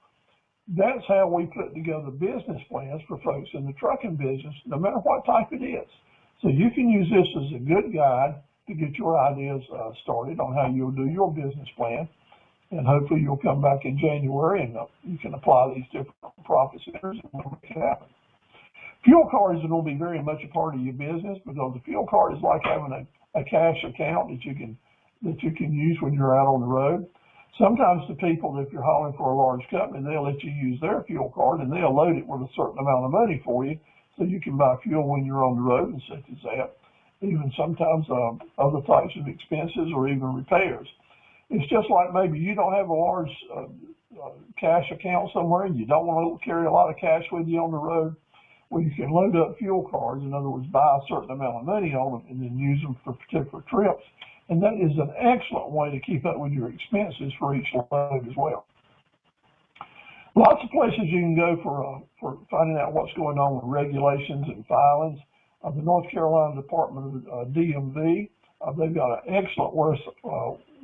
That's how we put together business plans for folks in the trucking business, no matter what type it is. So you can use this as a good guide to get your ideas started on how you'll do your business plan. And hopefully you'll come back in January and you can apply these different profit centers and make it happen. Fuel cards are going to be very much a part of your business because the fuel card is like having a cash account that you can use when you're out on the road. Sometimes the people, if you're hauling for a large company, they'll let you use their fuel card and they'll load it with a certain amount of money for you so you can buy fuel when you're on the road and such as that. Even sometimes other types of expenses or even repairs. It's just like maybe you don't have a large cash account somewhere and you don't want to carry a lot of cash with you on the road. Well, you can load up fuel cards, in other words, buy a certain amount of money on them and then use them for particular trips. And that is an excellent way to keep up with your expenses for each load as well. Lots of places you can go for finding out what's going on with regulations and filings. The North Carolina Department of DMV, they've got an excellent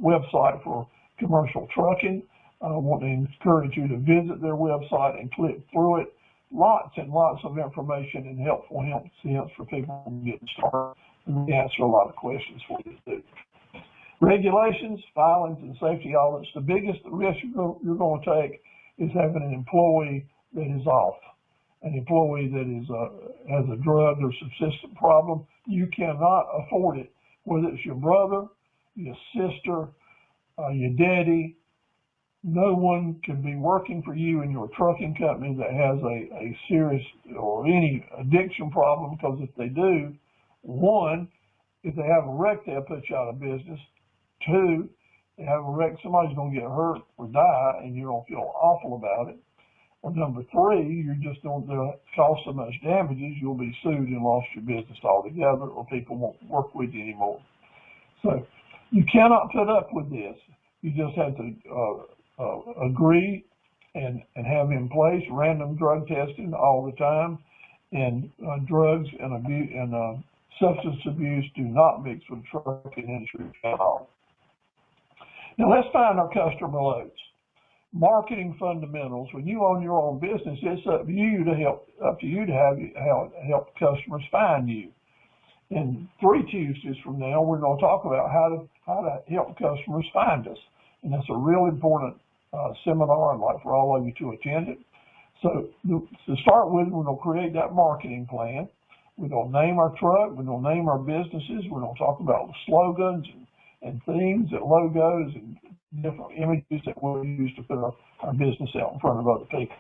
website for commercial trucking. I want to encourage you to visit their website and click through it. Lots and lots of information and helpful hints for people getting started. And they answer a lot of questions for you too. Regulations, filings, and safety audits. The biggest risk you're going to take is having an employee that is off, an employee that is has a drug or subsistence problem. You cannot afford it, whether it's your brother, your sister, your daddy. No one can be working for you in your trucking company that has a serious or any addiction problem, because if they do, one, if they have a wreck, they'll put you out of business. Two, they have a wreck, somebody's going to get hurt or die, and you're going to feel awful about it. Or number three, you're just going to cause so much damages, you'll be sued and lost your business altogether, or people won't work with you anymore. So you cannot put up with this. You just have to agree and have in place random drug testing all the time, and drugs and abuse and substance abuse do not mix with the trucking industry at all. Now let's find our customer loads. Marketing fundamentals. When you own your own business, it's up to you to help customers find you. And 3 Tuesdays from now, we're going to talk about how to help customers find us, and that's a real important seminar. I'd like for all of you to attend it. So to start with, we're going to create that marketing plan. We're going to name our truck. We're going to name our businesses. We're going to talk about the slogans and themes and logos and different images that we'll use to put our business out in front of other people.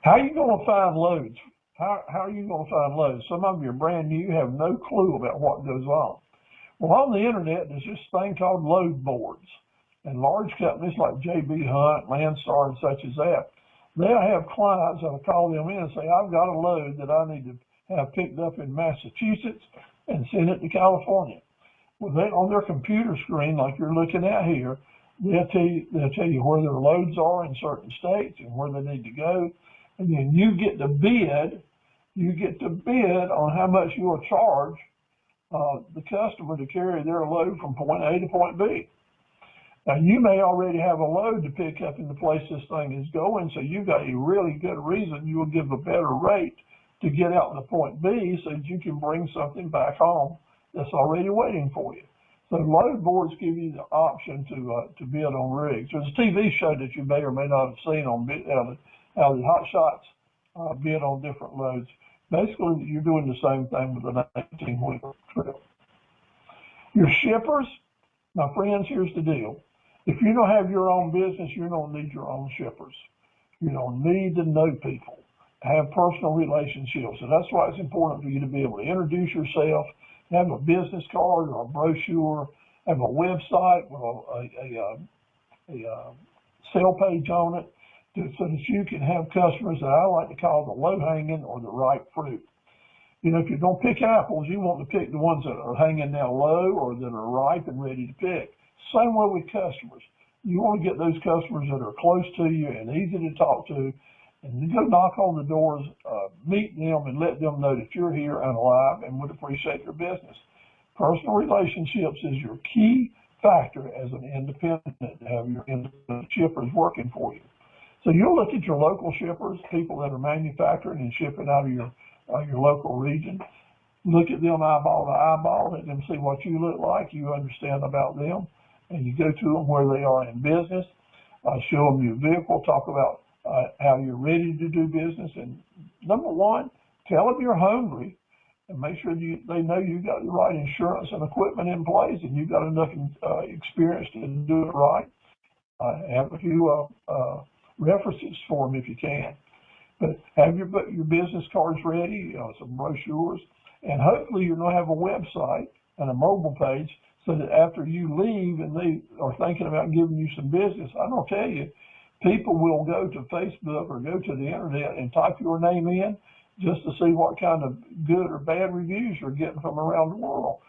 How are you going to find loads? How are you going to find loads? Some of you are brand new, have no clue about what goes on. Well, on the internet, there's this thing called load boards. And large companies like J.B. Hunt, Landstar, and such as that, they'll have clients that'll call them in and say, I've got a load that I need to have picked up in Massachusetts and send it to California. Well, on their computer screen, like you're looking at here, they'll tell you where their loads are in certain states and where they need to go. And then you get to bid on how much you will charge the customer to carry their load from point A to point B. Now, you may already have a load to pick up in the place this thing is going, so you've got a really good reason you will give a better rate to get out to point B so that you can bring something back home that's already waiting for you. So load boards give you the option to bid on rigs. There's a TV show that you may or may not have seen on how the hot shots bid on different loads. Basically, you're doing the same thing with an 18-wheeler trip. Your shippers, my friends, here's the deal. If you don't have your own business, you don't need your own shippers. You don't need to know people, have personal relationships. And that's why it's important for you to be able to introduce yourself, have a business card or a brochure, have a website with a sale page on it, so that you can have customers that I like to call the low-hanging or the ripe fruit. You know, if you're going to pick apples, you want to pick the ones that are hanging now low or that are ripe and ready to pick. Same way with customers. You want to get those customers that are close to you and easy to talk to, and you go knock on the doors, meet them, and let them know that you're here and alive and would appreciate your business. Personal relationships is your key factor as an independent, to have your independent shippers working for you. So you'll look at your local shippers, people that are manufacturing and shipping out of your local region. Look at them eyeball to eyeball, let them see what you look like, you understand about them, and you go to them where they are in business, show them your vehicle, talk about how you're ready to do business. And number one, tell them you're hungry, and make sure they know you got the right insurance and equipment in place, and you've got enough experience to do it right. Have a few references for them if you can. But have your business cards ready, some brochures, and hopefully you're going to have a website and a mobile page so that after you leave and they are thinking about giving you some business, I'm going to tell you, people will go to Facebook or go to the internet and type your name in just to see what kind of good or bad reviews you're getting from around the world.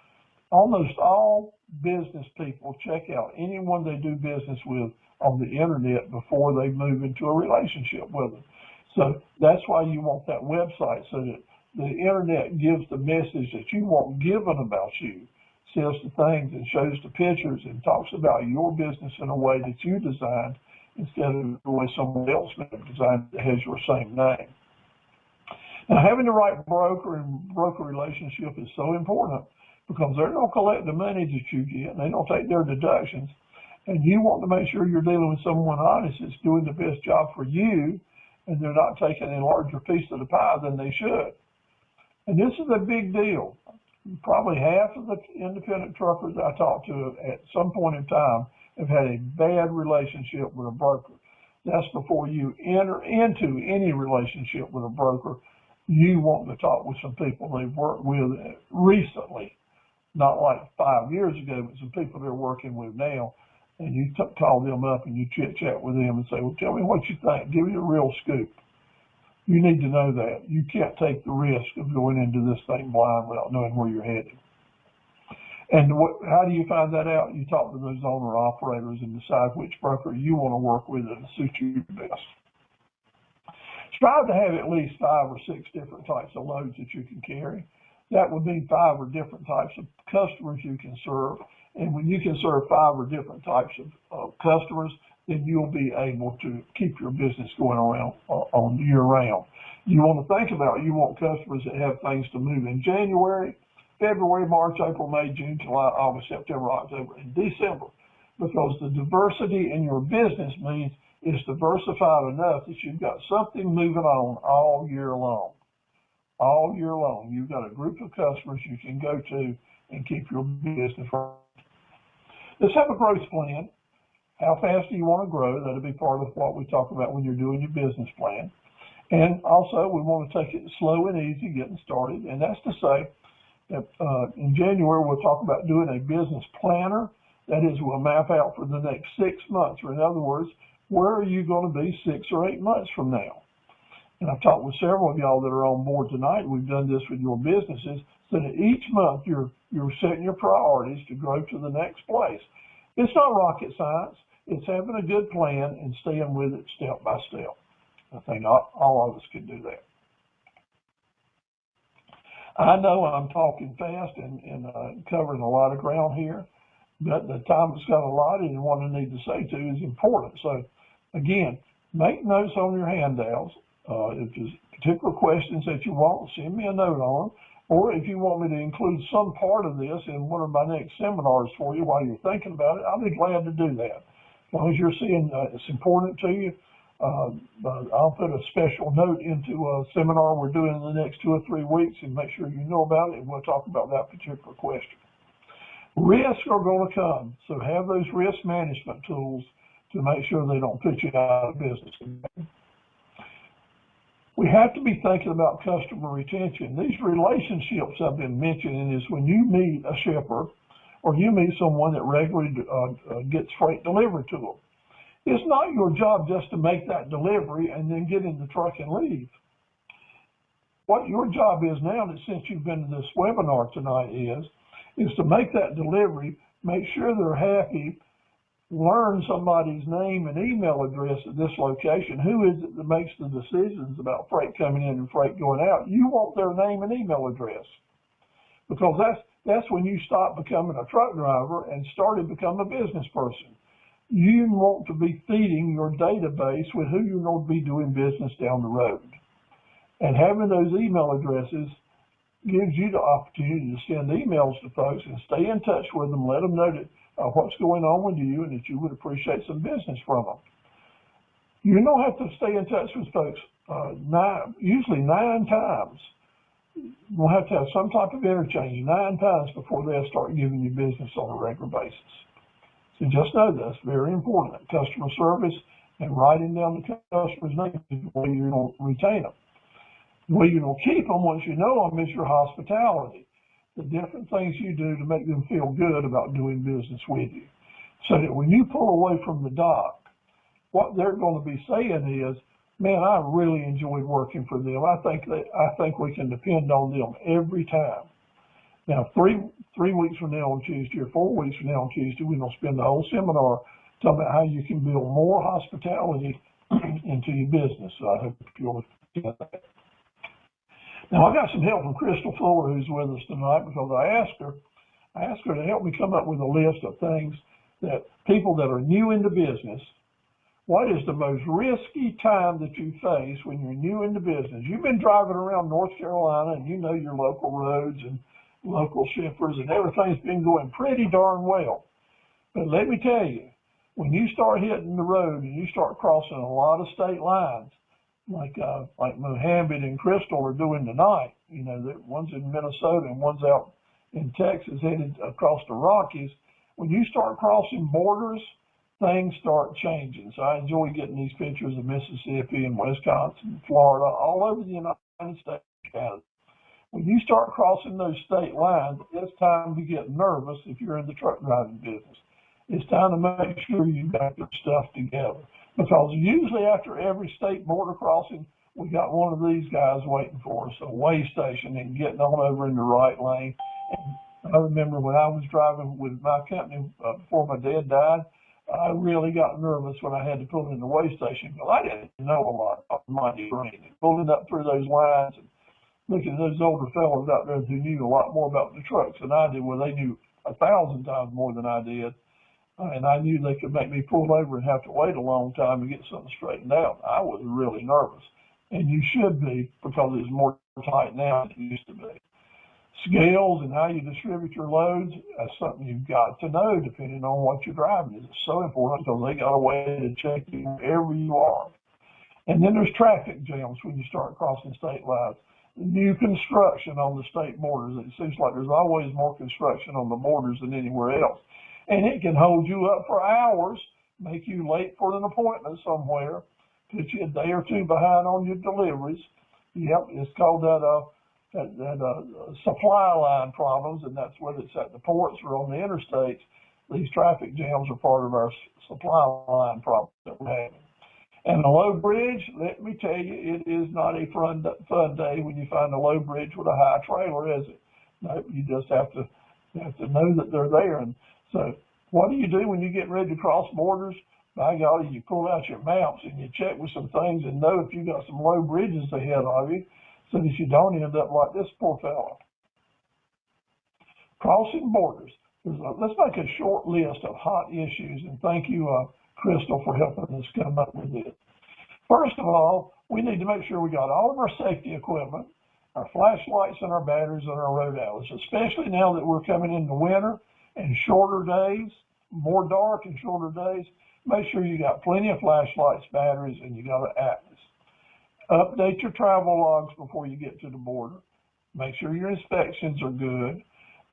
Almost all business people check out anyone they do business with on the internet before they move into a relationship with them. So that's why you want that website, so that the internet gives the message that you want given about you, says the things and shows the pictures and talks about your business in a way that you designed instead of the way someone else designed that has your same name. Now, having the right broker and broker relationship is so important, because they're going to collect the money that you get, and they don't take their deductions. And you want to make sure you're dealing with someone honest that's doing the best job for you, and they're not taking a larger piece of the pie than they should. And this is a big deal. Probably half of the independent truckers I talk to at some point in time have had a bad relationship with a broker. That's before you enter into any relationship with a broker. You want to talk with some people they've worked with recently, not like 5 years ago, but some people they're working with now. and you call them up and you chit chat with them and say, well, tell me what you think. Give me a real scoop. You need to know that. You can't take the risk of going into this thing blind without knowing where you're headed. And how do you find that out? You talk to those owner operators and decide which broker you want to work with that suit you best. Strive to have at least 5 or 6 different types of loads that you can carry. That would be 5 or different types of customers you can serve. And when you can serve 5 or different types of customers, then you'll be able to keep your business going around on year round. You want to think about, you want customers that have things to move in January, February, March, April, May, June, July, August, September, October, and December. Because the diversity in your business means it's diversified enough that you've got something moving on all year long. All year long, you've got a group of customers you can go to and keep your business running. Let's have a growth plan. How fast do you want to grow? That'll be part of what we talk about when you're doing your business plan. And also, we want to take it slow and easy getting started. And that's to say that in January, we'll talk about doing a business planner. That is, we'll map out for the next 6 months, or in other words, where are you going to be 6 or 8 months from now? And I've talked with several of y'all that are on board tonight. We've done this with your businesses, so that each month you're setting your priorities to grow to the next place. It's not rocket science. It's having a good plan and staying with it step by step. I think all of us can do that. I know I'm talking fast and covering a lot of ground here, but the time that's got allotted and what I need to say to is important. So again, make notes on your handouts. If there's particular questions that you want, send me a note on. Or if you want me to include some part of this in one of my next seminars for you while you're thinking about it, I'll be glad to do that. As long as you're seeing it's important to you, I'll put a special note into a seminar we're doing in the next 2 or 3 weeks and make sure you know about it, and we'll talk about that particular question. Risks are going to come, so have those risk management tools to make sure they don't put you out of business. We have to be thinking about customer retention. These relationships I've been mentioning is when you meet a shipper or you meet someone that regularly gets freight delivered to them. It's not your job just to make that delivery and then get in the truck and leave. What your job is now, that since you've been to this webinar tonight, is to make that delivery, make sure they're happy, learn somebody's name and email address at this location. Who is it that makes the decisions about freight coming in and freight going out? You want their name and email address, because that's when you stop becoming a truck driver and started becoming a business person. You want to be feeding your database with who you're going to be doing business down the road. And having those email addresses gives you the opportunity to send emails to folks and stay in touch with them, let them know that what's going on with you and that you would appreciate some business from them. You don't have to stay in touch with folks usually 9 times. You'll have to have some type of interchange 9 times before they'll start giving you business on a regular basis. So just know that's very important. Customer service and writing down the customer's name is the way you're going to retain them. The way you're going to keep them once you know them is your hospitality. The different things you do to make them feel good about doing business with you. So that when you pull away from the dock, what they're going to be saying is, man, I really enjoyed working for them. I think we can depend on them every time. Now, three weeks from now on Tuesday or 4 weeks from now on Tuesday, we're going to spend the whole seminar talking about how you can build more hospitality into your business. So I hope you'll get that. Now, I got some help from Crystal Fuller, who's with us tonight, because I asked her to help me come up with a list of things that people that are new into business, what is the most risky time that you face when you're new into business? You've been driving around North Carolina and you know your local roads and local shippers and everything's been going pretty darn well. But let me tell you, when you start hitting the road and you start crossing a lot of state lines, like Mohammed and Crystal are doing tonight, you know, one's in Minnesota and one's out in Texas headed across the Rockies. When you start crossing borders, things start changing. So I enjoy getting these pictures of Mississippi and Wisconsin, Florida, all over the United States and Canada. When you start crossing those state lines, it's time to get nervous if you're in the truck driving business. it's time to make sure you've got your stuff together. Because usually after every state border crossing, we got one of these guys waiting for us, a weigh station, and getting on over in the right lane. And I remember when I was driving with my company before my dad died, I really got nervous when I had to pull in the weigh station because I didn't know a lot about Monday Green. And pulling up through those lines and looking at those older fellows out there who knew a lot more about the trucks than I did, well, they knew 1,000 times more than I did. And I knew they could make me pull over and have to wait a long time to get something straightened out. I was really nervous. And you should be, because it's more tight now than it used to be. Scales and how you distribute your loads, that's something you've got to know depending on what you're driving. It's so important because they got a way to check you wherever you are. And then there's traffic jams when you start crossing state lines. New construction on the state borders. It seems like there's always more construction on the borders than anywhere else. And it can hold you up for hours, make you late for an appointment somewhere, put you a day or two behind on your deliveries. Yep, it's called that supply line problems, and that's whether it's at the ports or on the interstates. These traffic jams are part of our supply line problems that we're having. And the low bridge, let me tell you, it is not a fun day when you find a low bridge with a high trailer, is it? No, you just have to know that they're there. And so what do you do when you get ready to cross borders? By golly, you pull out your maps and you check with some things and know if you got some low bridges ahead of you so that you don't end up like this poor fella. Crossing borders. Let's make a short list of hot issues, and thank you, Crystal, for helping us come up with this. First of all, we need to make sure we got all of our safety equipment, our flashlights and our batteries and our road atlas, especially now that we're coming into winter and shorter days, more dark and shorter days. Make sure you got plenty of flashlights, batteries, and you got an atlas. Update your travel logs before you get to the border. Make sure your inspections are good.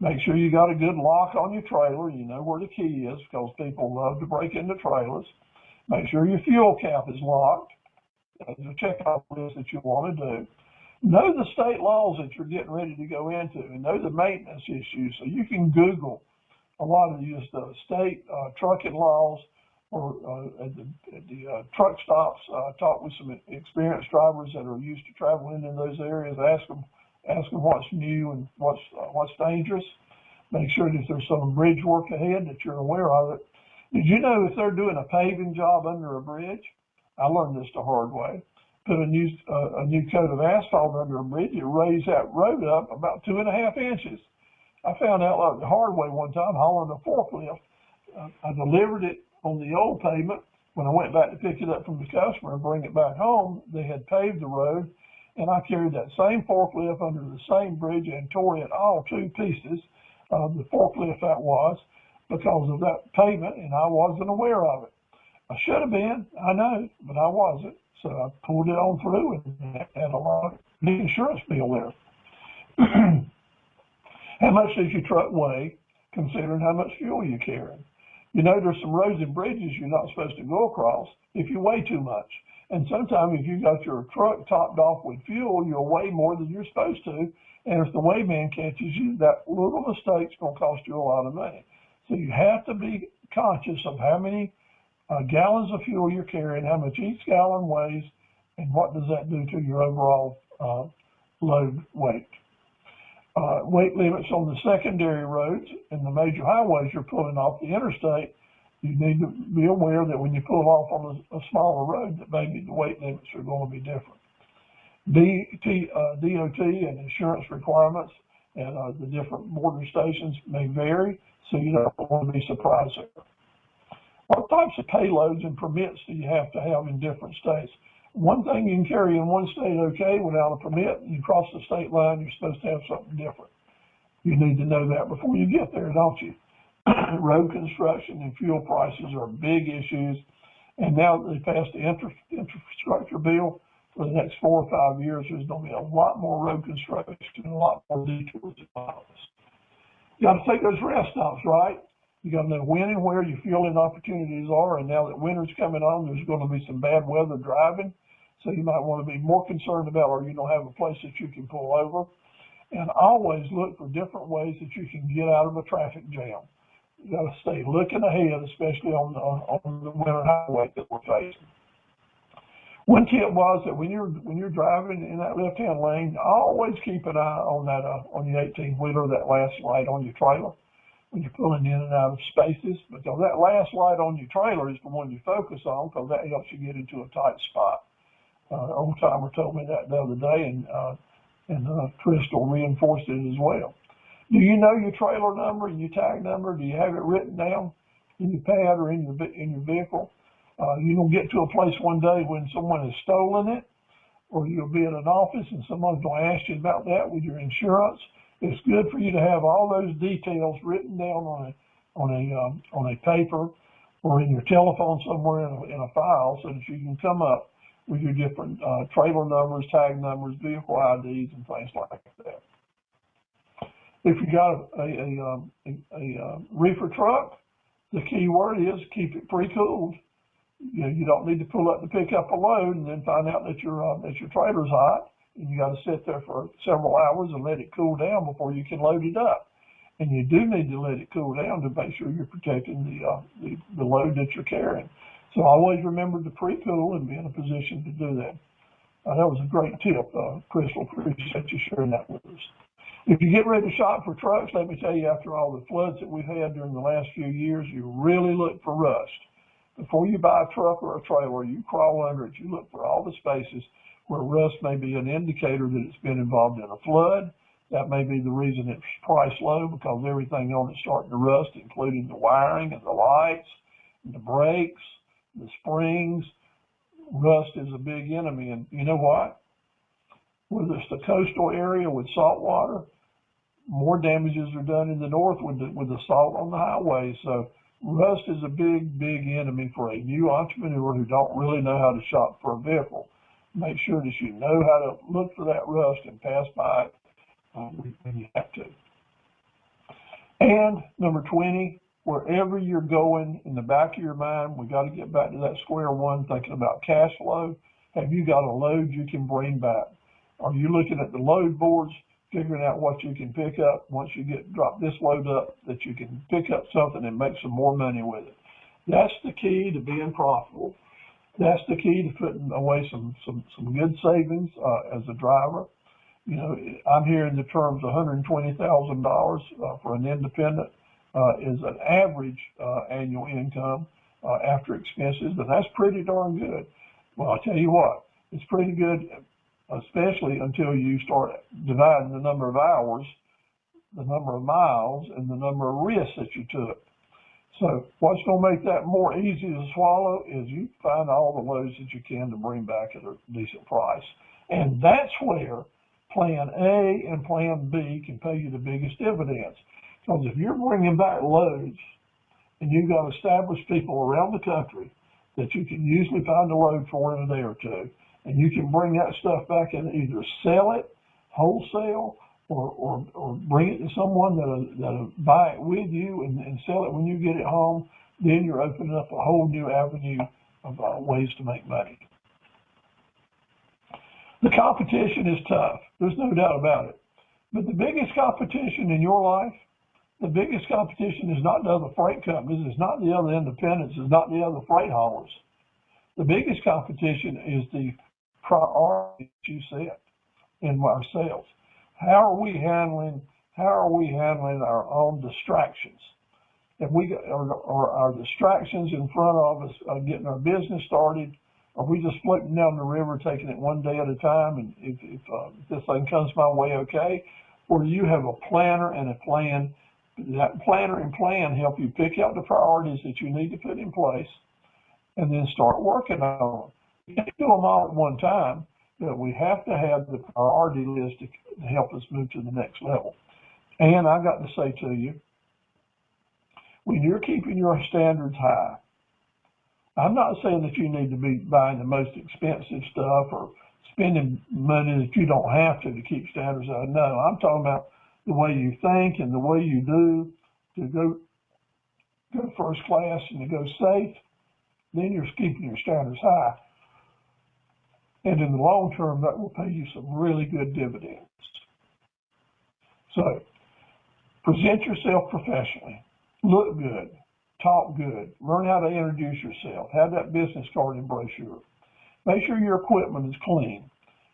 Make sure you got a good lock on your trailer. You know where the key is because people love to break into trailers. Make sure your fuel cap is locked. That's a checkoff list that you want to do. Know the state laws that you're getting ready to go into and know the maintenance issues. So you can Google a lot of these state trucking laws or at the truck stops. Talk with some experienced drivers that are used to traveling in those areas. Ask them what's new and what's dangerous. Make sure that there's some bridge work ahead that you're aware of it. Did you know if they're doing a paving job under a bridge? I learned this the hard way. Put a new coat of asphalt under a bridge, it raised that road up about 2.5 inches. I found out like the hard way one time hauling a forklift. I delivered it on the old pavement. When I went back to pick it up from the customer and bring it back home, they had paved the road, and I carried that same forklift under the same bridge and tore it all to pieces, the forklift that was, because of that pavement, and I wasn't aware of it. I should have been, I know, but I wasn't. So I pulled it on through and had a lot of the insurance bill there. How much does your truck weigh, considering how much fuel you're carrying? You know, there's some roads and bridges you're not supposed to go across if you weigh too much. And sometimes if you got your truck topped off with fuel, you'll weigh more than you're supposed to. And if the weightman catches you, that little mistake's going to cost you a lot of money. So you have to be conscious of how many gallons of fuel you're carrying, how much each gallon weighs, and what does that do to your overall load weight. Weight limits on the secondary roads and the major highways you're pulling off the interstate. You need to be aware that when you pull off on a smaller road, that maybe the weight limits are going to be different. DOT and insurance requirements at the different border stations may vary, so you don't want to be surprised there. What types of payloads and permits do you have to have in different states? One thing you can carry in one state okay without a permit, you cross the state line, you're supposed to have something different. You need to know that before you get there, don't you? Road construction and fuel prices are big issues. And now that they passed the infrastructure bill for the next 4 or 5 years, there's going to be a lot more road construction and a lot more detours and miles. You got to take those rest stops, right? You got to know when and where your fueling opportunities are. And now that winter's coming on, there's going to be some bad weather driving. So you might want to be more concerned about, or you don't have a place that you can pull over. And always look for different ways that you can get out of a traffic jam. You got to stay looking ahead, especially on the winter highway that we're facing. One tip was that when you're driving in that left-hand lane, always keep an eye on that on your 18-wheeler, that last light on your trailer when you're pulling in and out of spaces, because that last light on your trailer is the one you focus on, because that helps you get into a tight spot. Old timer told me that the other day, and Crystal reinforced it as well. Do you know your trailer number and your tag number? Do you have it written down in your pad or in your vehicle? You don't get to a place one day when someone has stolen it, or you'll be in an office and someone's going to ask you about that with your insurance. It's good for you to have all those details written down on a paper or in your telephone somewhere in a file, so that you can come up with your different trailer numbers, tag numbers, vehicle IDs, and things like that. If you got a reefer truck, the key word is keep it pre-cooled. You know, you don't need to pull up to pick up a load and then find out that your trailer's hot, and you got to sit there for several hours and let it cool down before you can load it up. And you do need to let it cool down to make sure you're protecting the load that you're carrying. So always remember to pre-cool and be in a position to do that. That was a great tip, Crystal. Appreciate you sharing that with us. If you get ready to shop for trucks, let me tell you, after all the floods that we've had during the last few years, you really look for rust. Before you buy a truck or a trailer, you crawl under it. You look for all the spaces where rust may be an indicator that it's been involved in a flood. That may be the reason it's priced low, because everything on it's starting to rust, including the wiring and the lights, and the brakes, the springs. Rust is a big enemy. And you know what? Whether it's the coastal area with salt water, more damages are done in the north with the salt on the highways. So rust is a big, big enemy for a new entrepreneur who don't really know how to shop for a vehicle. Make sure that you know how to look for that rust and pass by it when you have to. And number 20, wherever you're going, in the back of your mind, we got to get back to that square one, thinking about cash flow. Have you got a load you can bring back? Are you looking at the load boards, figuring out what you can pick up once you drop this load up, that you can pick up something and make some more money with it? That's the key to being profitable. That's the key to putting away some good savings as a driver. You know, I'm hearing the terms $120,000 for an independent is an average annual income after expenses, and that's pretty darn good. Well, I'll tell you what, it's pretty good, especially until you start dividing the number of hours, the number of miles, and the number of risks that you took. So what's going to make that more easy to swallow is you find all the loads that you can to bring back at a decent price. And that's where Plan A and Plan B can pay you the biggest dividends. Because if you're bringing back loads and you've got established people around the country that you can usually find a load for in a day or two, and you can bring that stuff back and either sell it wholesale or bring it to someone that'll buy it with you and sell it when you get it home, then you're opening up a whole new avenue of ways to make money. The competition is tough. There's no doubt about it. But the biggest competition in your life, the biggest competition is not the other freight companies, it's not the other independents, it's not the other freight haulers. The biggest competition is the priority that you set in our sales. How are we handling our own distractions? If we are our distractions in front of us getting our business started, are we just floating down the river, taking it one day at a time, and if this thing comes my way, okay? Or do you have a planner and a plan? That planner and plan help you pick out the priorities that you need to put in place and then start working on them. You can't do them all at one time, but we have to have the priority list to help us move to the next level. And I got to say to you, when you're keeping your standards high, I'm not saying that you need to be buying the most expensive stuff or spending money that you don't have to keep standards high. No, I'm talking about the way you think and the way you do to go first class and to go safe. Then you're keeping your standards high. And in the long term, that will pay you some really good dividends. So present yourself professionally. look good, talk good, learn how to introduce yourself, have that business card and brochure. Make sure your equipment is clean.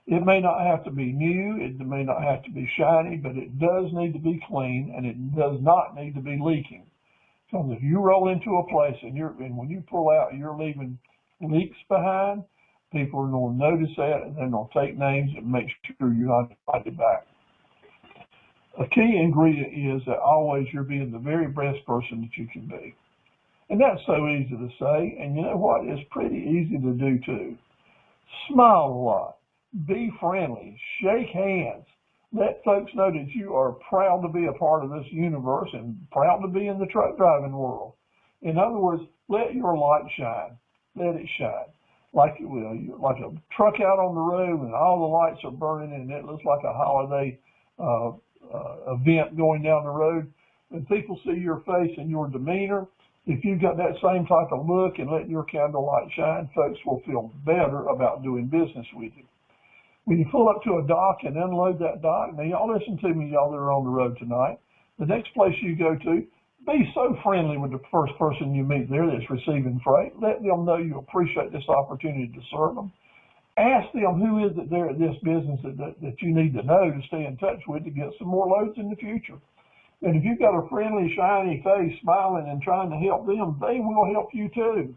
It may not have to be new, it may not have to be shiny, but it does need to be clean, and it does not need to be leaking. Because if you roll into a place and when you pull out, you're leaving leaks behind, people are going to notice that, and they're going to take names and make sure you're not invited back. A key ingredient is that always you're being the very best person that you can be. And that's so easy to say, and you know what? It's pretty easy to do too. Smile a lot. Be friendly. Shake hands. Let folks know that you are proud to be a part of this universe and proud to be in the truck driving world. In other words, let your light shine. Let it shine. Like it will. Like a truck out on the road and all the lights are burning and it looks like a holiday event going down the road. When people see your face and your demeanor, if you've got that same type of look and let your candlelight shine, folks will feel better about doing business with you. When you pull up to a dock and unload that dock, now y'all listen to me, y'all that are on the road tonight, the next place you go to, be so friendly with the first person you meet there that's receiving freight. Let them know you appreciate this opportunity to serve them. Ask them who is it there at this business that you need to know to stay in touch with to get some more loads in the future. And if you've got a friendly, shiny face, smiling and trying to help them, they will help you too.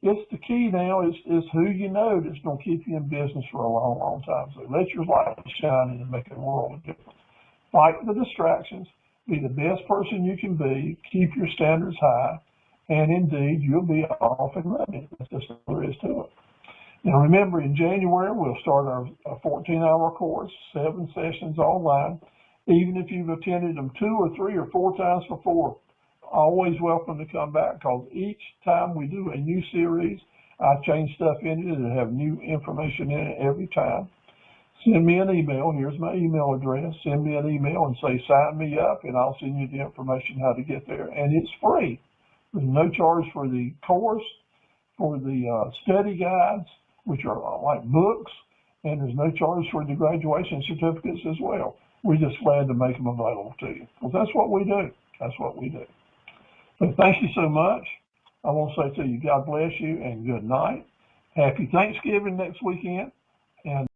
It's the key now is who you know that's going to keep you in business for a long, long time. So let your light shine and make a world of difference. Fight the distractions. Be the best person you can be. Keep your standards high. And indeed, you'll be off and running. That's just all there is to it. Now remember, in January, we'll start our 14-hour course, 7 sessions online. Even if you've attended them 2 or 3 or 4 times before, always welcome to come back, because each time we do a new series, I change stuff in it and have new information in it every time. Send me an email. Here's my email address. Send me an email and say, sign me up, and I'll send you the information how to get there. And it's free. There's no charge for the course, for the study guides, which are like books, and there's no charge for the graduation certificates as well. We're just glad to make them available to you, because that's what we do. That's what we do. So thank you so much. I want to say to you, God bless you and good night. Happy Thanksgiving next weekend. And